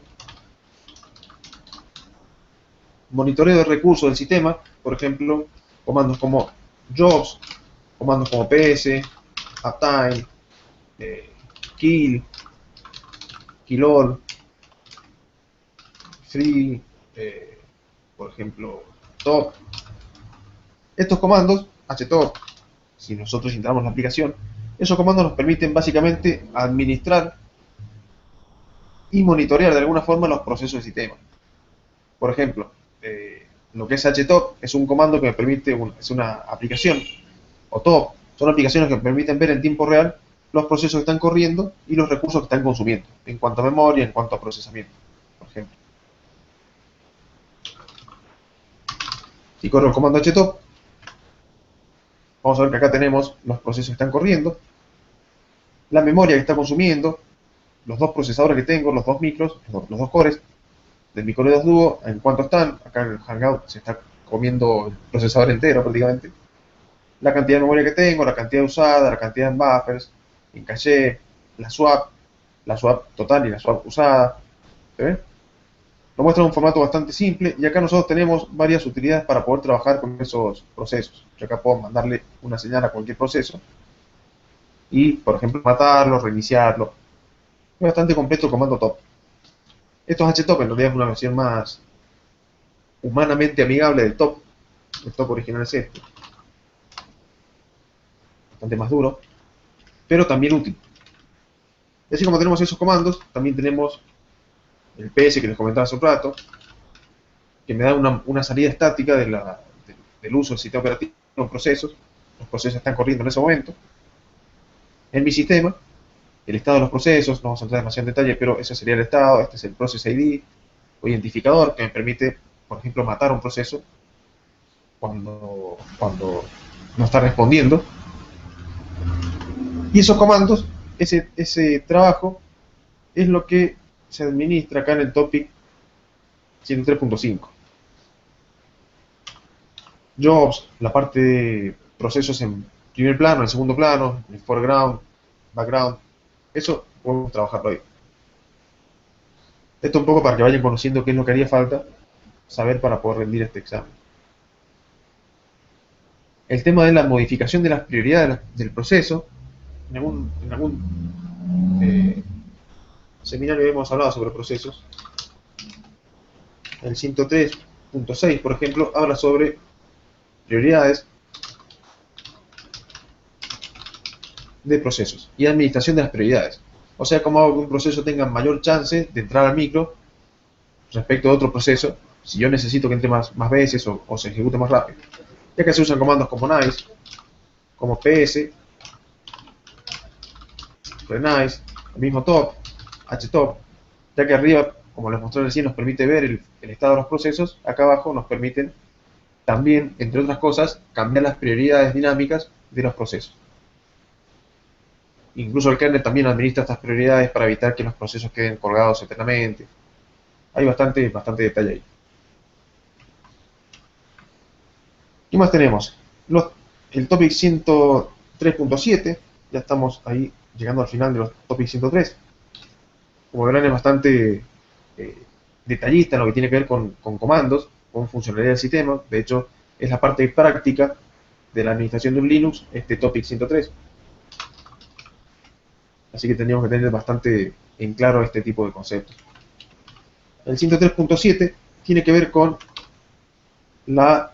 [SPEAKER 1] Monitoreo de recursos del sistema, por ejemplo, comandos como jobs, comandos como ps, uptime, kill, killall, free, por ejemplo, top. Estos comandos, htop, si nosotros instalamos la aplicación, esos comandos nos permiten básicamente administrar y monitorear de alguna forma los procesos del sistema. Por ejemplo, lo que es htop es un comando que me permite, es una aplicación, o top, son aplicaciones que me permiten ver en tiempo real los procesos que están corriendo y los recursos que están consumiendo, en cuanto a memoria, en cuanto a procesamiento, por ejemplo. Si corro el comando htop, vamos a ver que acá tenemos los procesos que están corriendo, la memoria que está consumiendo, los dos procesadores que tengo, los dos micros, los dos cores del Mi Core 2 Duo, en cuanto están. Acá en el Hangout se está comiendo el procesador entero prácticamente. La cantidad de memoria que tengo, la cantidad usada, la cantidad en buffers, en caché, la swap total y la swap usada. ¿Se ve? Lo muestra en un formato bastante simple y acá nosotros tenemos varias utilidades para poder trabajar con esos procesos. Yo acá puedo mandarle una señal a cualquier proceso y, por ejemplo, matarlo, reiniciarlo. Es bastante completo el comando top. Esto es htop, en realidad es una versión más humanamente amigable del top. El top original es este. Bastante más duro, pero también útil. Y así como tenemos esos comandos, también tenemos el ps que les comentaba hace un rato, que me da una salida estática del uso del sistema operativo en procesos. Los procesos están corriendo en ese momento. En mi sistema, el estado de los procesos, no vamos a entrar demasiado en detalle, pero ese sería el estado, este es el process ID, o identificador que me permite, por ejemplo, matar un proceso cuando no está respondiendo. Y esos comandos, ese trabajo, es lo que se administra acá en el topic 103.5. Jobs, la parte de procesos en primer plano, en segundo plano, en foreground, background, eso podemos trabajarlo ahí. Esto un poco para que vayan conociendo qué es lo que haría falta saber para poder rendir este examen. El tema de la modificación de las prioridades del proceso, en algún seminario hemos hablado sobre procesos. El 103.6, por ejemplo, habla sobre prioridades de procesos y administración de las prioridades. O sea, cómo hago que un proceso tenga mayor chance de entrar al micro respecto a otro proceso, si yo necesito que entre más veces o se ejecute más rápido. Ya que se usan comandos como nice, como ps, renice, el mismo top, htop, ya que arriba, como les mostré recién, nos permite ver el estado de los procesos, acá abajo nos permiten también, entre otras cosas, cambiar las prioridades dinámicas de los procesos. Incluso el kernel también administra estas prioridades para evitar que los procesos queden colgados eternamente. Hay bastante detalle ahí. ¿Qué más tenemos? El topic 103.7, ya estamos ahí llegando al final de los topic 103. Como verán, es bastante detallista en lo que tiene que ver con comandos, con funcionalidad del sistema. De hecho, es la parte práctica de la administración de un Linux, este topic 103. Así que tendríamos que tener bastante en claro este tipo de conceptos. El 103.7 tiene que ver con la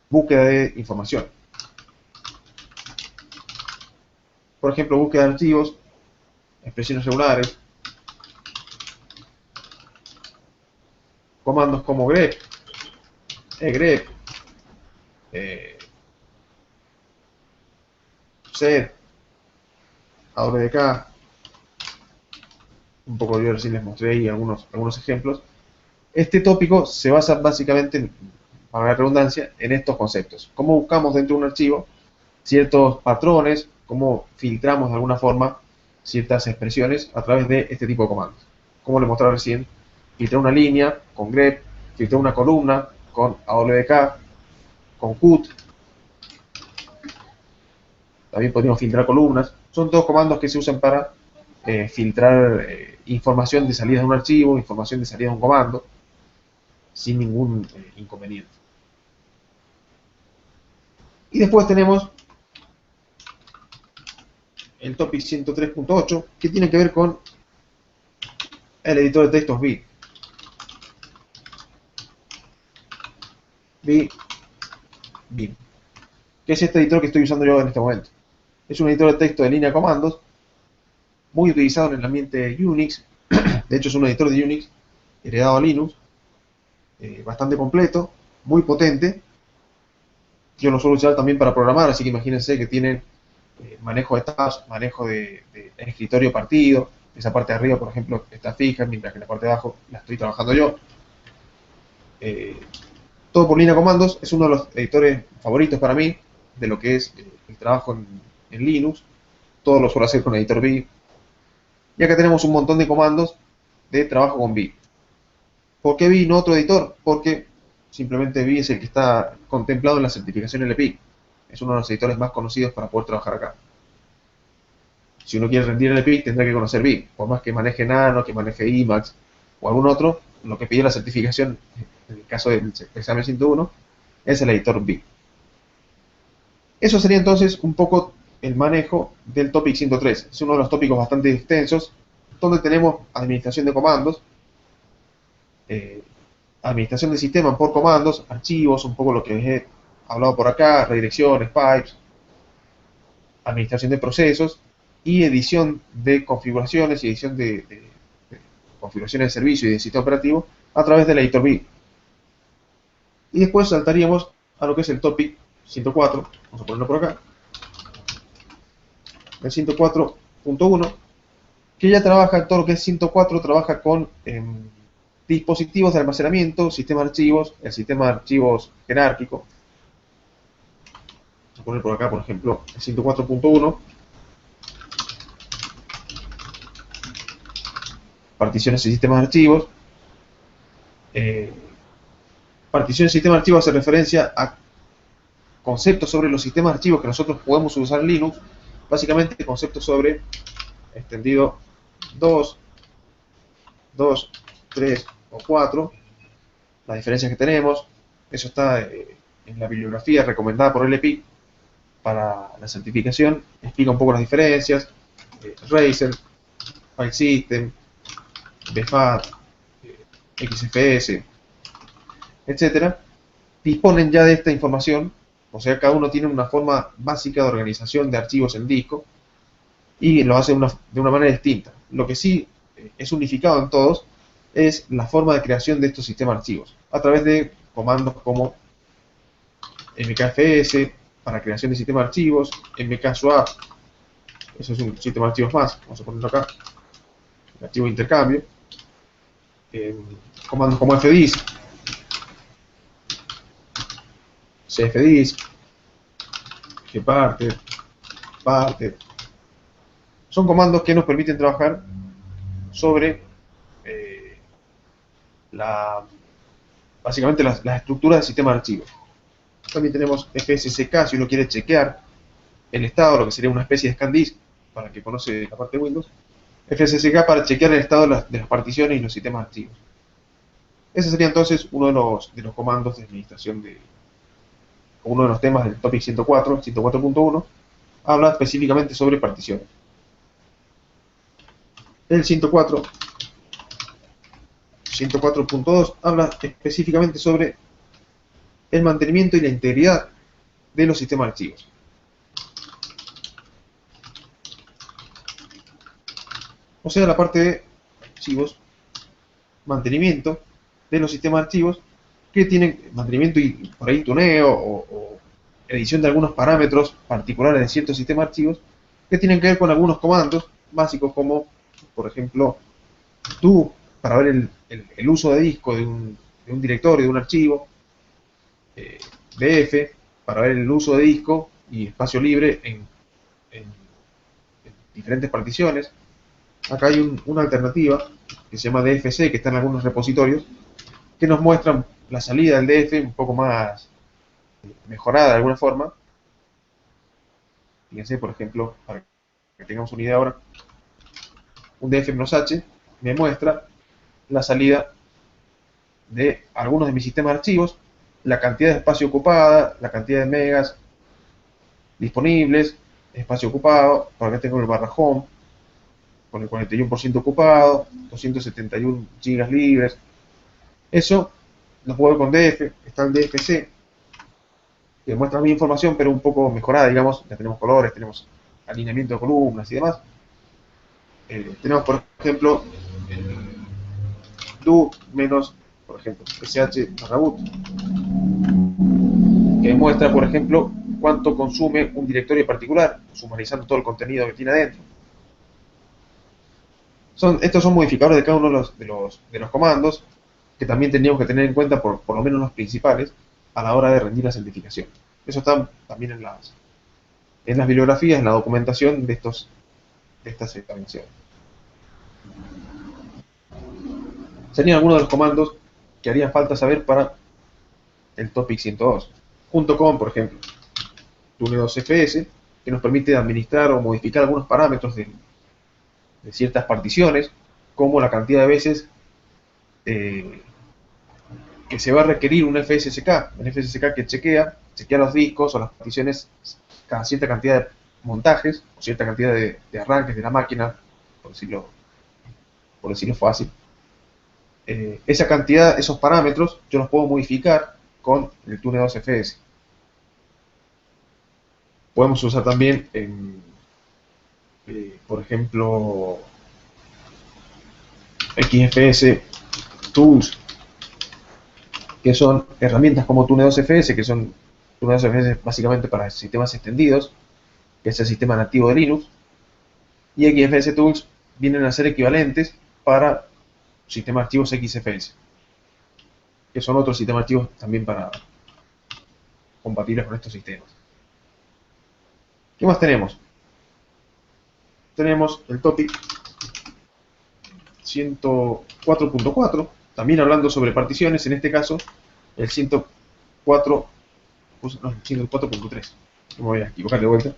[SPEAKER 1] búsqueda de información. Por ejemplo, búsqueda de archivos, expresiones regulares, comandos como grep, grep, sed, awdk, un poco de si les mostré ahí algunos ejemplos. Este tópico se basa básicamente, para la redundancia, en estos conceptos. Cómo buscamos dentro de un archivo ciertos patrones, cómo filtramos de alguna forma ciertas expresiones a través de este tipo de comandos. Como les mostré recién, filtrar una línea con grep, filtrar una columna con awdk, con qt. También podríamos filtrar columnas. Son todos comandos que se usan para filtrar información de salida de un archivo, información de salida de un comando, sin ningún inconveniente. Y después tenemos el topic 103.8, que tiene que ver con el editor de textos Vim. Vim. ¿Qué es este editor que estoy usando yo en este momento? Es un editor de texto de línea de comandos, muy utilizado en el ambiente Unix. De hecho, es un editor de Unix heredado a Linux, bastante completo, muy potente. Yo lo suelo usar también para programar, así que imagínense que tienen manejo de tabs, manejo de escritorio partido. Esa parte de arriba, por ejemplo, está fija, mientras que la parte de abajo la estoy trabajando yo. Todo por línea de comandos. Es uno de los editores favoritos para mí de lo que es el trabajo en Linux. Todo lo suelo hacer con editor Vim. Y acá tenemos un montón de comandos de trabajo con Vim. ¿Por qué Vim, no otro editor? Porque simplemente Vim es el que está contemplado en la certificación LPI. Es uno de los editores más conocidos para poder trabajar acá. Si uno quiere rendir LPI, tendrá que conocer Vim. Por más que maneje Nano, que maneje Emacs o algún otro, lo que pide la certificación, en el caso del examen 101, es el editor Vim. Eso sería entonces un poco el manejo del topic 103. Es uno de los tópicos bastante extensos, donde tenemos administración de comandos, administración de sistema por comandos, archivos, un poco lo que les he hablado por acá, redirecciones, pipes, administración de procesos y edición de configuraciones y edición de configuraciones de servicio y de sistema operativo a través del editor Vim. Y después saltaríamos a lo que es el topic 104, vamos a ponerlo por acá, el 104.1, que ya trabaja, todo lo que es 104 trabaja con dispositivos de almacenamiento, sistema de archivos, el sistema de archivos jerárquico. Vamos a poner por acá, por ejemplo, el 104.1. Particiones y sistemas de archivos. Particiones y sistemas de archivos hace referencia a conceptos sobre los sistemas de archivos que nosotros podemos usar en Linux. Básicamente conceptos sobre extendido 2, 3 o 4. Las diferencias que tenemos. Eso está en la bibliografía recomendada por LPI para la certificación. Explica un poco las diferencias. Razer, File System, BFAT, XFS, etcétera, disponen ya de esta información. O sea, cada uno tiene una forma básica de organización de archivos en disco y lo hace de una manera distinta. Lo que sí es unificado en todos es la forma de creación de estos sistemas de archivos a través de comandos como mkfs para creación de sistemas de archivos, mkswap, eso es un sistema de archivos más, vamos a ponerlo acá, el archivo de intercambio, comandos como fdisk, cfdisk, gparted, parted, son comandos que nos permiten trabajar sobre básicamente las estructuras del sistema de archivos. También tenemos fsck si uno quiere chequear el estado, lo que sería una especie de scandisk, para el que conoce la parte de Windows. fsck para chequear el estado de las particiones y los sistemas de archivos. Ese sería entonces uno de los comandos de administración uno de los temas del topic 104, 104.1, habla específicamente sobre particiones. El 104.2 habla específicamente sobre el mantenimiento y la integridad de los sistemas de archivos. O sea, la parte de archivos, mantenimiento de los sistemas de archivos que tienen mantenimiento y por ahí tuneo o edición de algunos parámetros particulares de ciertos sistemas de archivos que tienen que ver con algunos comandos básicos como, por ejemplo, do para ver el uso de disco de un directorio, de un archivo, df para ver el uso de disco y espacio libre en diferentes particiones. Acá hay una alternativa que se llama dfc, que está en algunos repositorios, que nos muestran la salida del df un poco más mejorada de alguna forma. Fíjense, por ejemplo, para que tengamos una idea ahora, un df-h me muestra la salida de algunos de mis sistemas de archivos, la cantidad de espacio ocupada, la cantidad de megas disponibles, espacio ocupado. Por acá tengo el barra home con el 41% ocupado, 271 gigas libres. Eso lo puedo ver con df. Está el dfc, que muestra mi información pero un poco mejorada, digamos. Ya tenemos colores, tenemos alineamiento de columnas y demás. Tenemos, por ejemplo, do menos, por ejemplo, sh barra boot, que muestra, por ejemplo, cuánto consume un directorio particular, sumarizando todo el contenido que tiene adentro. Estos son modificadores de cada uno de los comandos que también tendríamos que tener en cuenta, por lo menos los principales, a la hora de rendir la certificación. Eso está también en las bibliografías, en la documentación de estas examinaciones. Serían algunos de los comandos que harían falta saber para el topic 102. Junto con, por ejemplo, tune2fs, que nos permite administrar o modificar algunos parámetros de ciertas particiones, como la cantidad de veces que se va a requerir un FSSK que chequea los discos o las particiones cada cierta cantidad de montajes o cierta cantidad de arranques de la máquina, por decirlo fácil. Esa cantidad, esos parámetros, yo los puedo modificar con el tune2fs. Podemos usar también, por ejemplo, XFS Tools, que son herramientas como tune2fs, que son tune2fs básicamente para sistemas extendidos, que es el sistema nativo de Linux, y XFS Tools vienen a ser equivalentes para sistema de archivos XFS, que son otros sistemas de archivos también para compatibles con estos sistemas. ¿Qué más tenemos? Tenemos el topic 104.4, también hablando sobre particiones, en este caso el 104, no, 104.3, me voy a equivocar de vuelta,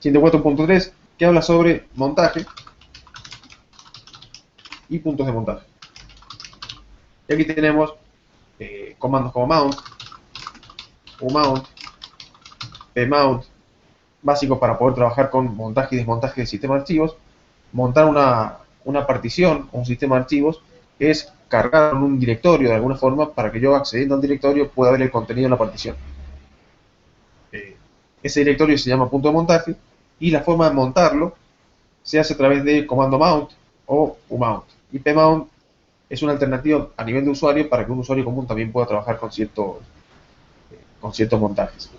[SPEAKER 1] 104.3, que habla sobre montaje y puntos de montaje. Y aquí tenemos comandos como mount, umount, pmount, básicos para poder trabajar con montaje y desmontaje de sistemas de archivos. Montar una partición o un sistema de archivos es cargar en un directorio de alguna forma para que yo, accediendo al directorio, pueda ver el contenido de la partición. Ese directorio se llama punto de montaje y la forma de montarlo se hace a través del comando mount o umount. Y pmount es una alternativa a nivel de usuario para que un usuario común también pueda trabajar con ciertos montajes.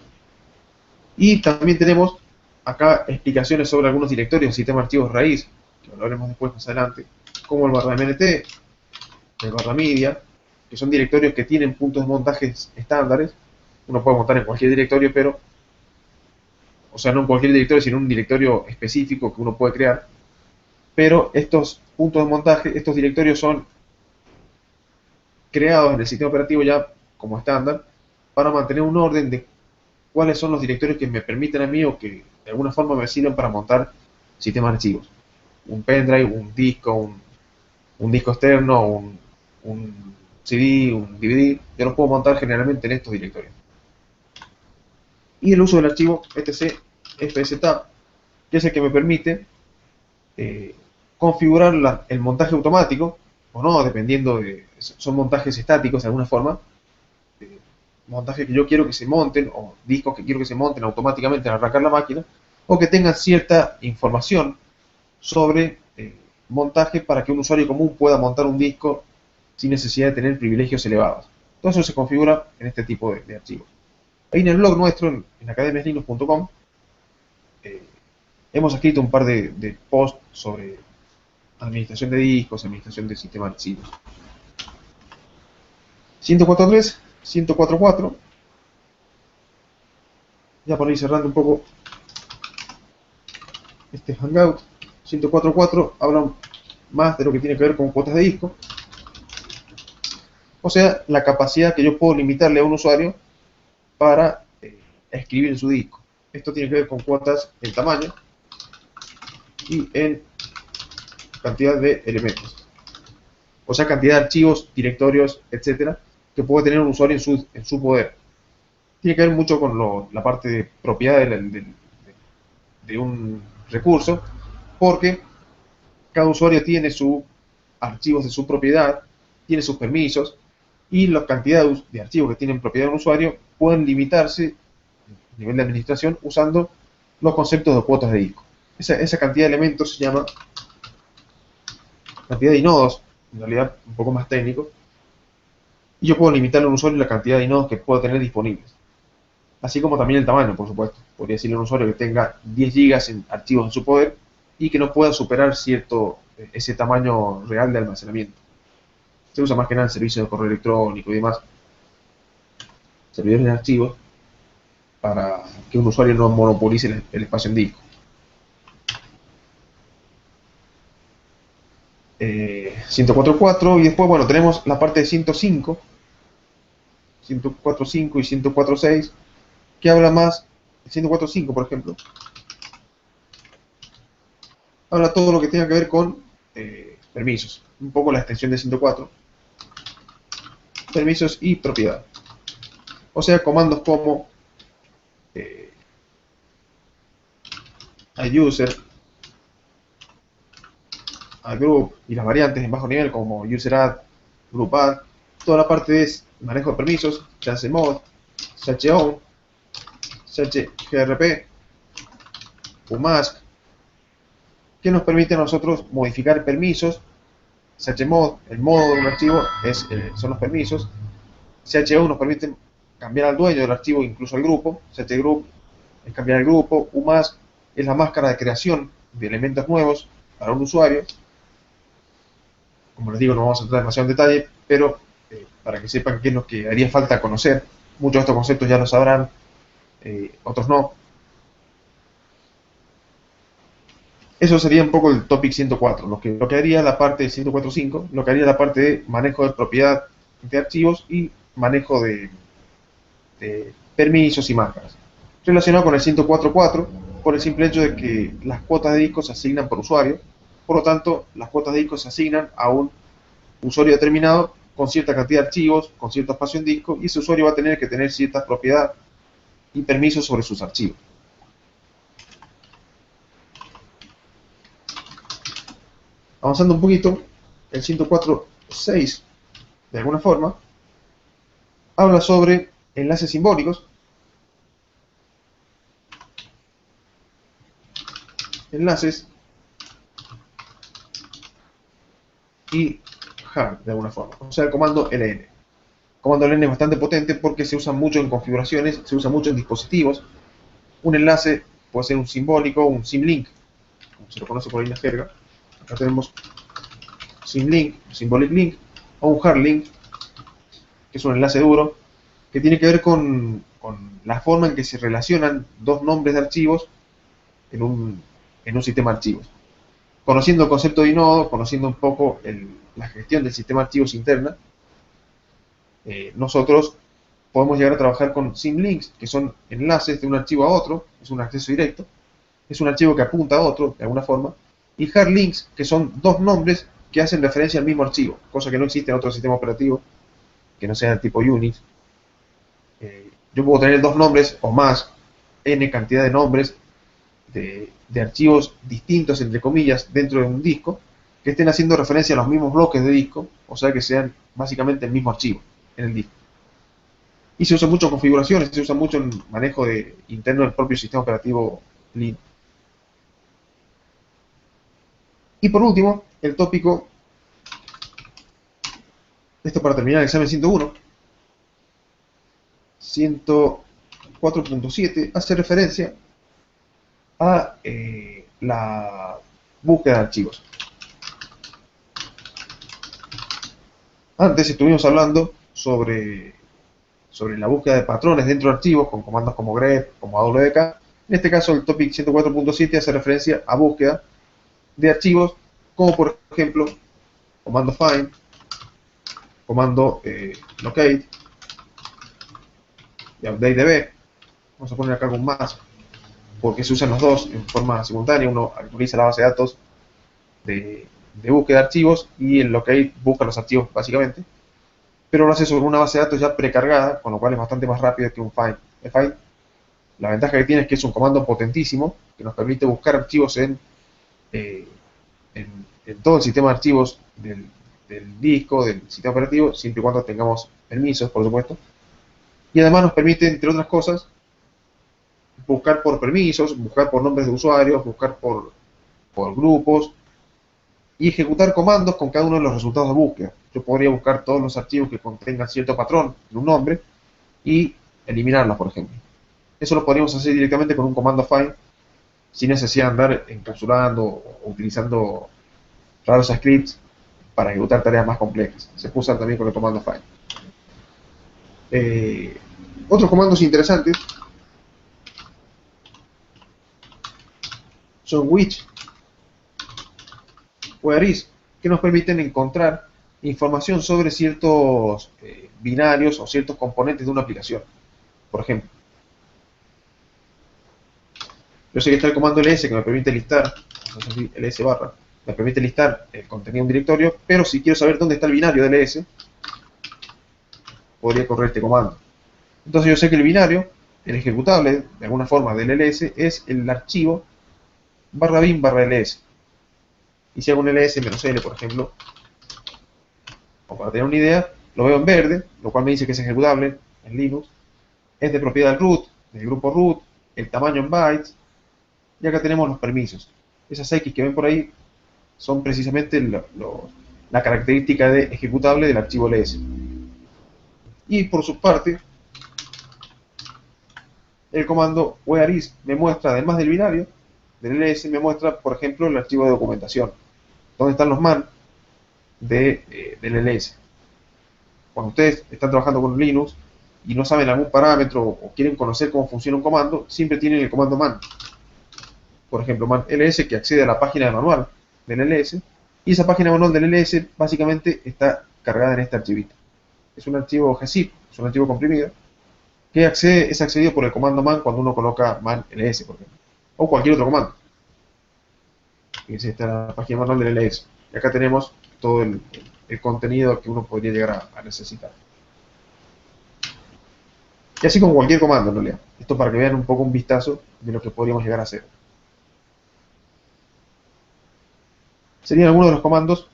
[SPEAKER 1] Y también tenemos acá explicaciones sobre algunos directorios, sistemas de archivos raíz, que hablaremos después más adelante, como el /mnt, el /media, que son directorios que tienen puntos de montaje estándares. Uno puede montar en cualquier directorio, pero, o sea, no en cualquier directorio, sino en un directorio específico que uno puede crear. Pero estos puntos de montaje, estos directorios son creados en el sistema operativo ya como estándar para mantener un orden de cuáles son los directorios que me permiten a mí o que de alguna forma me sirven para montar sistemas de archivos. Un pendrive, un disco, un disco externo, un CD, un DVD, yo los puedo montar generalmente en estos directorios. Y el uso del archivo etc fstab, que es el que me permite configurar el montaje automático, o no, dependiendo de, son montajes estáticos de alguna forma, montajes que yo quiero que se monten, o discos que quiero que se monten automáticamente al arrancar la máquina, o que tengan cierta información sobre montaje para que un usuario común pueda montar un disco sin necesidad de tener privilegios elevados. Todo eso se configura en este tipo de archivos. Ahí en el blog nuestro, en academiaslinux.com, hemos escrito un par de posts sobre administración de discos, administración de sistemas de archivos. 104.3, 104.4, ya para ir cerrando un poco este Hangout. 104.4 habla más de lo que tiene que ver con cuotas de disco, o sea, la capacidad que yo puedo limitarle a un usuario para escribir en su disco. Esto tiene que ver con cuotas en tamaño y en cantidad de elementos, o sea, cantidad de archivos, directorios, etcétera, que puede tener un usuario en su poder. Tiene que ver mucho con la parte de propiedad de un recurso, porque cada usuario tiene sus archivos de su propiedad, tiene sus permisos, y la cantidad de archivos que tienen propiedad de un usuario pueden limitarse a nivel de administración usando los conceptos de cuotas de disco. Esa cantidad de elementos se llama cantidad de inodos, en realidad un poco más técnico, y yo puedo limitarle a un usuario la cantidad de inodos que pueda tener disponibles. Así como también el tamaño, por supuesto. Podría decirle a un usuario que tenga 10 GB en archivos en su poder y que no pueda superar ese tamaño real de almacenamiento. Se usa más que nada en servicios de correo electrónico y demás, servidores de archivos, para que un usuario no monopolice el espacio en disco. 104.4 y después, bueno, tenemos la parte de 105, 104.5 y 104.6, que habla más, 104.5 por ejemplo, habla todo lo que tenga que ver con permisos, un poco la extensión de 104, permisos y propiedad. O sea, comandos como user, group y las variantes en bajo nivel como user add, group add, toda la parte de manejo de permisos, chmod, chown, grp, umask, que nos permite a nosotros modificar permisos. chmod, el modo de un archivo son los permisos. chown nos permite cambiar al dueño del archivo, incluso al grupo. chgroup es cambiar el grupo. umask es la máscara de creación de elementos nuevos para un usuario. Como les digo, no vamos a entrar demasiado en detalle, pero para que sepan qué es lo que haría falta conocer. Muchos de estos conceptos ya lo sabrán, otros no. Eso sería un poco el topic 104, lo que haría la parte de 104.5, lo que haría la parte de manejo de propiedad de archivos y manejo de permisos y marcas. Relacionado con el 104.4, por el simple hecho de que las cuotas de disco se asignan por usuario, por lo tanto, las cuotas de disco se asignan a un usuario determinado con cierta cantidad de archivos, con cierto espacio en disco, y ese usuario va a tener que tener cierta propiedad y permisos sobre sus archivos. Avanzando un poquito, el 104.6, de alguna forma, habla sobre enlaces simbólicos, enlaces y hard, de alguna forma, o sea, el comando ln. El comando ln es bastante potente porque se usa mucho en configuraciones, se usa mucho en dispositivos. Un enlace puede ser un simbólico, un symlink, como se lo conoce por ahí en la jerga. Acá tenemos symlink, symbolic link, o un hard link, que es un enlace duro, que tiene que ver con la forma en que se relacionan dos nombres de archivos en un sistema de archivos. Conociendo el concepto de inodo, conociendo un poco la gestión del sistema de archivos interna, nosotros podemos llegar a trabajar con symlinks, que son enlaces de un archivo a otro, es un acceso directo, es un archivo que apunta a otro, de alguna forma, y hard links, que son dos nombres que hacen referencia al mismo archivo, cosa que no existe en otro sistema operativo, que no sea del tipo Unix. Yo puedo tener dos nombres o más, n cantidad de nombres de archivos distintos, entre comillas, dentro de un disco, que estén haciendo referencia a los mismos bloques de disco, o sea que sean básicamente el mismo archivo en el disco. Y se usa mucho en configuraciones, se usa mucho en manejo interno del propio sistema operativo Linux. Y por último, el tópico, esto para terminar el examen 101, 104.7, hace referencia a la búsqueda de archivos. Antes estuvimos hablando sobre la búsqueda de patrones dentro de archivos con comandos como grep, como awk. En este caso el topic 104.7 hace referencia a búsqueda de archivos como por ejemplo comando find, comando locate y updatedb. Vamos a poner acá con más porque se usan los dos en forma simultánea. Uno actualiza la base de datos de búsqueda de archivos y el locate busca los archivos básicamente, pero lo hace sobre una base de datos ya precargada, con lo cual es bastante más rápido que un find. El find, la ventaja que tiene es que es un comando potentísimo que nos permite buscar archivos en todo el sistema de archivos del disco, del sistema operativo, siempre y cuando tengamos permisos, por supuesto. Y además nos permite, entre otras cosas, buscar por permisos, buscar por nombres de usuarios, buscar por grupos y ejecutar comandos con cada uno de los resultados de búsqueda. Yo podría buscar todos los archivos que contengan cierto patrón en un nombre y eliminarlos, por ejemplo. Eso lo podríamos hacer directamente con un comando find sin necesidad de andar encapsulando o utilizando raros scripts para ejecutar tareas más complejas. Se puede usar también con el comando find. Otros comandos interesantes son which, where is, que nos permiten encontrar información sobre ciertos binarios o ciertos componentes de una aplicación. Por ejemplo, yo sé que está el comando ls que me permite listar, ls barra, me permite listar el contenido de un directorio, pero si quiero saber dónde está el binario del ls, podría correr este comando. Entonces yo sé que el binario, el ejecutable, de alguna forma, del ls, es el archivo barra bin barra ls. Y si hago un ls-l, por ejemplo, o para tener una idea, lo veo en verde, lo cual me dice que es ejecutable en Linux, es de propiedad del root, del grupo root, el tamaño en bytes, y acá tenemos los permisos. Esas X que ven por ahí son precisamente la característica de ejecutable del archivo ls. Y por su parte, el comando whereis me muestra, además del binario, del ls, me muestra, por ejemplo, el archivo de documentación. ¿Dónde están los man? del LS. Cuando ustedes están trabajando con Linux y no saben algún parámetro o quieren conocer cómo funciona un comando, siempre tienen el comando man. Por ejemplo, man ls, que accede a la página de manual del ls, y esa página manual del ls básicamente está cargada en este archivito. Es un archivo gzip, es un archivo comprimido, que es accedido por el comando man cuando uno coloca man ls, por ejemplo, o cualquier otro comando. Fíjense, esta es la página manual del ls. Y acá tenemos todo el contenido que uno podría llegar a necesitar. Y así con cualquier comando, en realidad. Esto para que vean un poco un vistazo de lo que podríamos llegar a hacer. Serían algunos de los comandos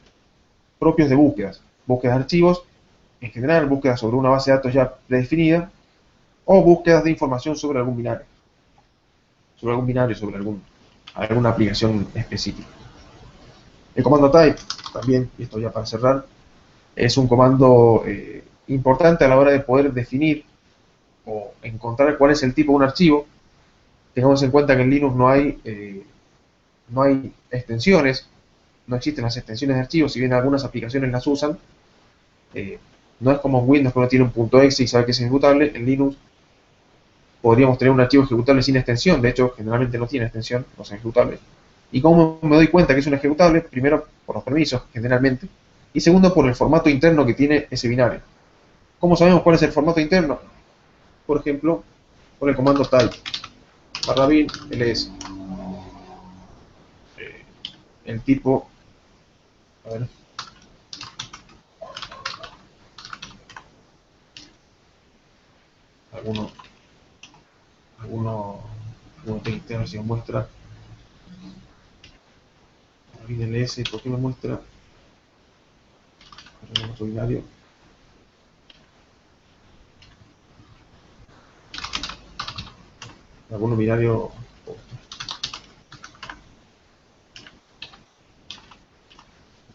[SPEAKER 1] propios de búsquedas. Búsquedas de archivos, en general, búsquedas sobre una base de datos ya predefinida, o búsquedas de información sobre algún binario. Sobre alguna aplicación específica. El comando type, también, y esto ya para cerrar, es un comando importante a la hora de poder definir o encontrar cuál es el tipo de un archivo. Tengamos en cuenta que en Linux no hay extensiones, no existen las extensiones de archivos, si bien algunas aplicaciones las usan. No es como en Windows que uno tiene un .exe y sabe que es ejecutable. En Linux podríamos tener un archivo ejecutable sin extensión, de hecho generalmente no tiene extensión, no es ejecutable. ¿Y cómo me doy cuenta que es un ejecutable? Primero por los permisos, generalmente, y segundo por el formato interno que tiene ese binario. ¿Cómo sabemos cuál es el formato interno? Por ejemplo, con el comando type /bin ls. El tipo, a ver, alguno txt, a ver si me muestra bin ls. ¿Por qué me muestra otro binario? Alguno binario.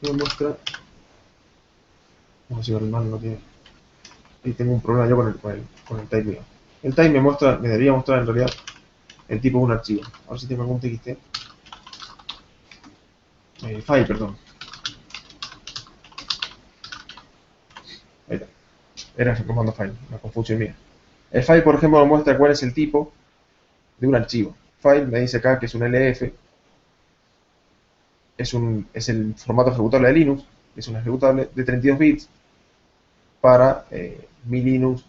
[SPEAKER 1] ¿Qué me muestra? Vamos a ver si el mal no tiene. Ahí tengo un problema yo con el type mío. El type me debería mostrar en realidad el tipo de un archivo. A ver si tengo algún txt. File, perdón. Ahí está. Era el comando file, una confusión mía. El file, por ejemplo, me muestra cuál es el tipo de un archivo. File me dice acá que es un LF, es el formato ejecutable de Linux, es un ejecutable de 32 bits para mi Linux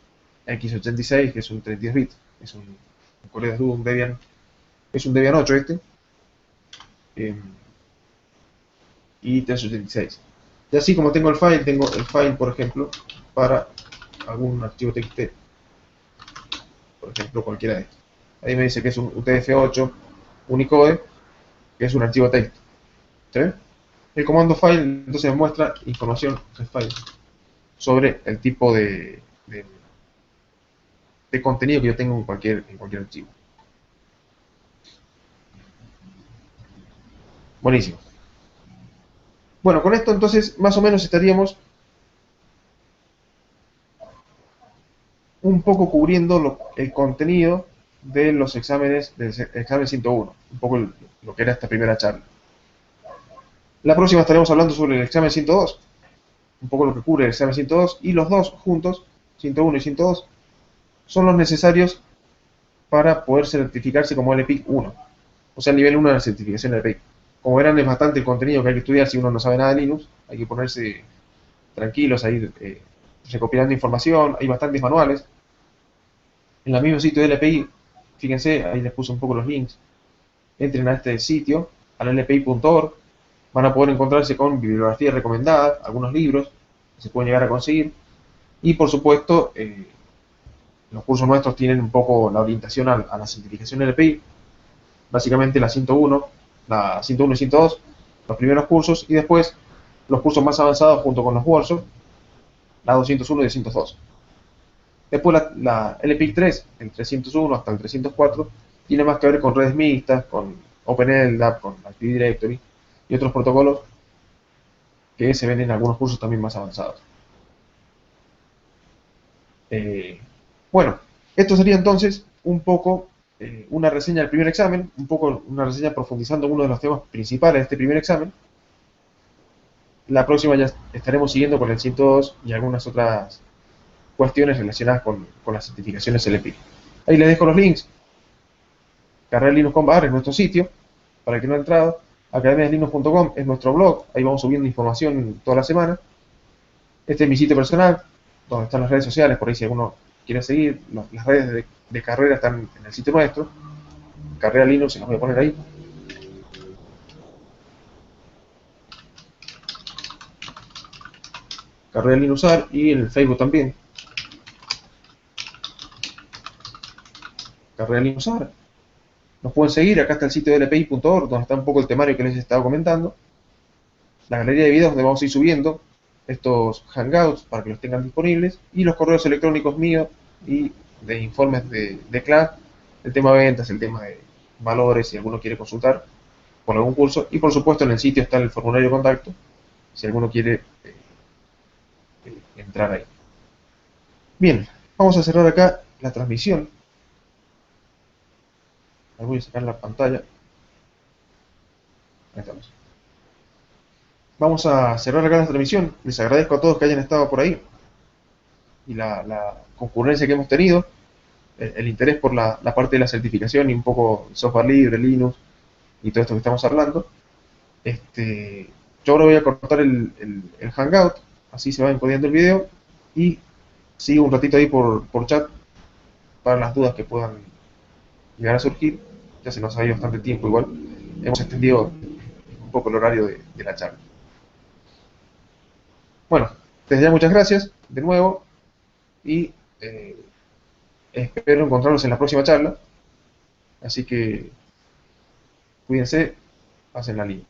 [SPEAKER 1] x86, que es un 32 bits, es un Core Duo, un Debian, es un Debian 8 y 386. Y así como tengo el file, por ejemplo, para algún archivo txt, por ejemplo, cualquiera de estos. Ahí me dice que es un UTF-8 Unicode, que es un archivo texto. ¿Sí? El comando file entonces me muestra información del file sobre el tipo de contenido que yo tengo en cualquier archivo. Buenísimo. Bueno, con esto entonces más o menos estaríamos un poco cubriendo el contenido de los exámenes del examen 101, un poco lo que era esta primera charla. La próxima estaremos hablando sobre el examen 102, un poco lo que cubre el examen 102, y los dos juntos, 101 y 102, son los necesarios para poder certificarse como LPIC 1, o sea, el nivel 1 de la certificación LPIC. Como verán, es bastante el contenido que hay que estudiar si uno no sabe nada de Linux, hay que ponerse tranquilos a ir recopilando información, hay bastantes manuales. En el mismo sitio de LPI, fíjense, ahí les puse un poco los links, entren a este sitio, al lpi.org, van a poder encontrarse con bibliografía recomendada, algunos libros que se pueden llegar a conseguir, y por supuesto, los cursos nuestros tienen un poco la orientación a la certificación LPI, básicamente la 101 y 102, los primeros cursos, y después los cursos más avanzados junto con los workshops, la 201 y 202. Después la LPIC 3, el 301 hasta el 304, tiene más que ver con redes mixtas, con OpenLDAP, con Active Directory y otros protocolos que se ven en algunos cursos también más avanzados. Bueno, esto sería entonces un poco una reseña del primer examen, un poco una reseña profundizando en uno de los temas principales de este primer examen. La próxima ya estaremos siguiendo con el 102 y algunas otras cuestiones relacionadas con las certificaciones LPI. Ahí les dejo los links. carreralinux.com es nuestro sitio, para el que no ha entrado. academialinux.com es nuestro blog, ahí vamos subiendo información toda la semana. Este es mi sitio personal, donde están las redes sociales, por ahí si alguno quiere seguir. Las redes de carrera están en el sitio nuestro. Carrera Linux, se las voy a poner ahí. Carrera Linuxar y en el Facebook también. Carrera Linuxar. Nos pueden seguir, acá está el sitio de lpi.org, donde está un poco el temario que les he estado comentando. La galería de videos donde vamos a ir subiendo estos hangouts para que los tengan disponibles. Y los correos electrónicos míos y de informes de clase, el tema de ventas, el tema de valores, si alguno quiere consultar con algún curso. Y por supuesto en el sitio está el formulario de contacto, si alguno quiere entrar ahí. Bien, vamos a cerrar acá la transmisión. Me voy a sacar la pantalla. Ahí estamos. Vamos a cerrar acá la transmisión. Les agradezco a todos que hayan estado por ahí y la concurrencia que hemos tenido, el interés por la parte de la certificación y un poco software libre, Linux y todo esto que estamos hablando. Yo ahora voy a cortar el Hangout, así se va encodiendo el video y sigo un ratito ahí por chat para las dudas que puedan llegar a surgir. Ya se nos ha ido bastante tiempo igual. Hemos extendido un poco el horario de la charla. Bueno, desde ya muchas gracias de nuevo y espero encontrarlos en la próxima charla. Así que cuídense, pasen la línea.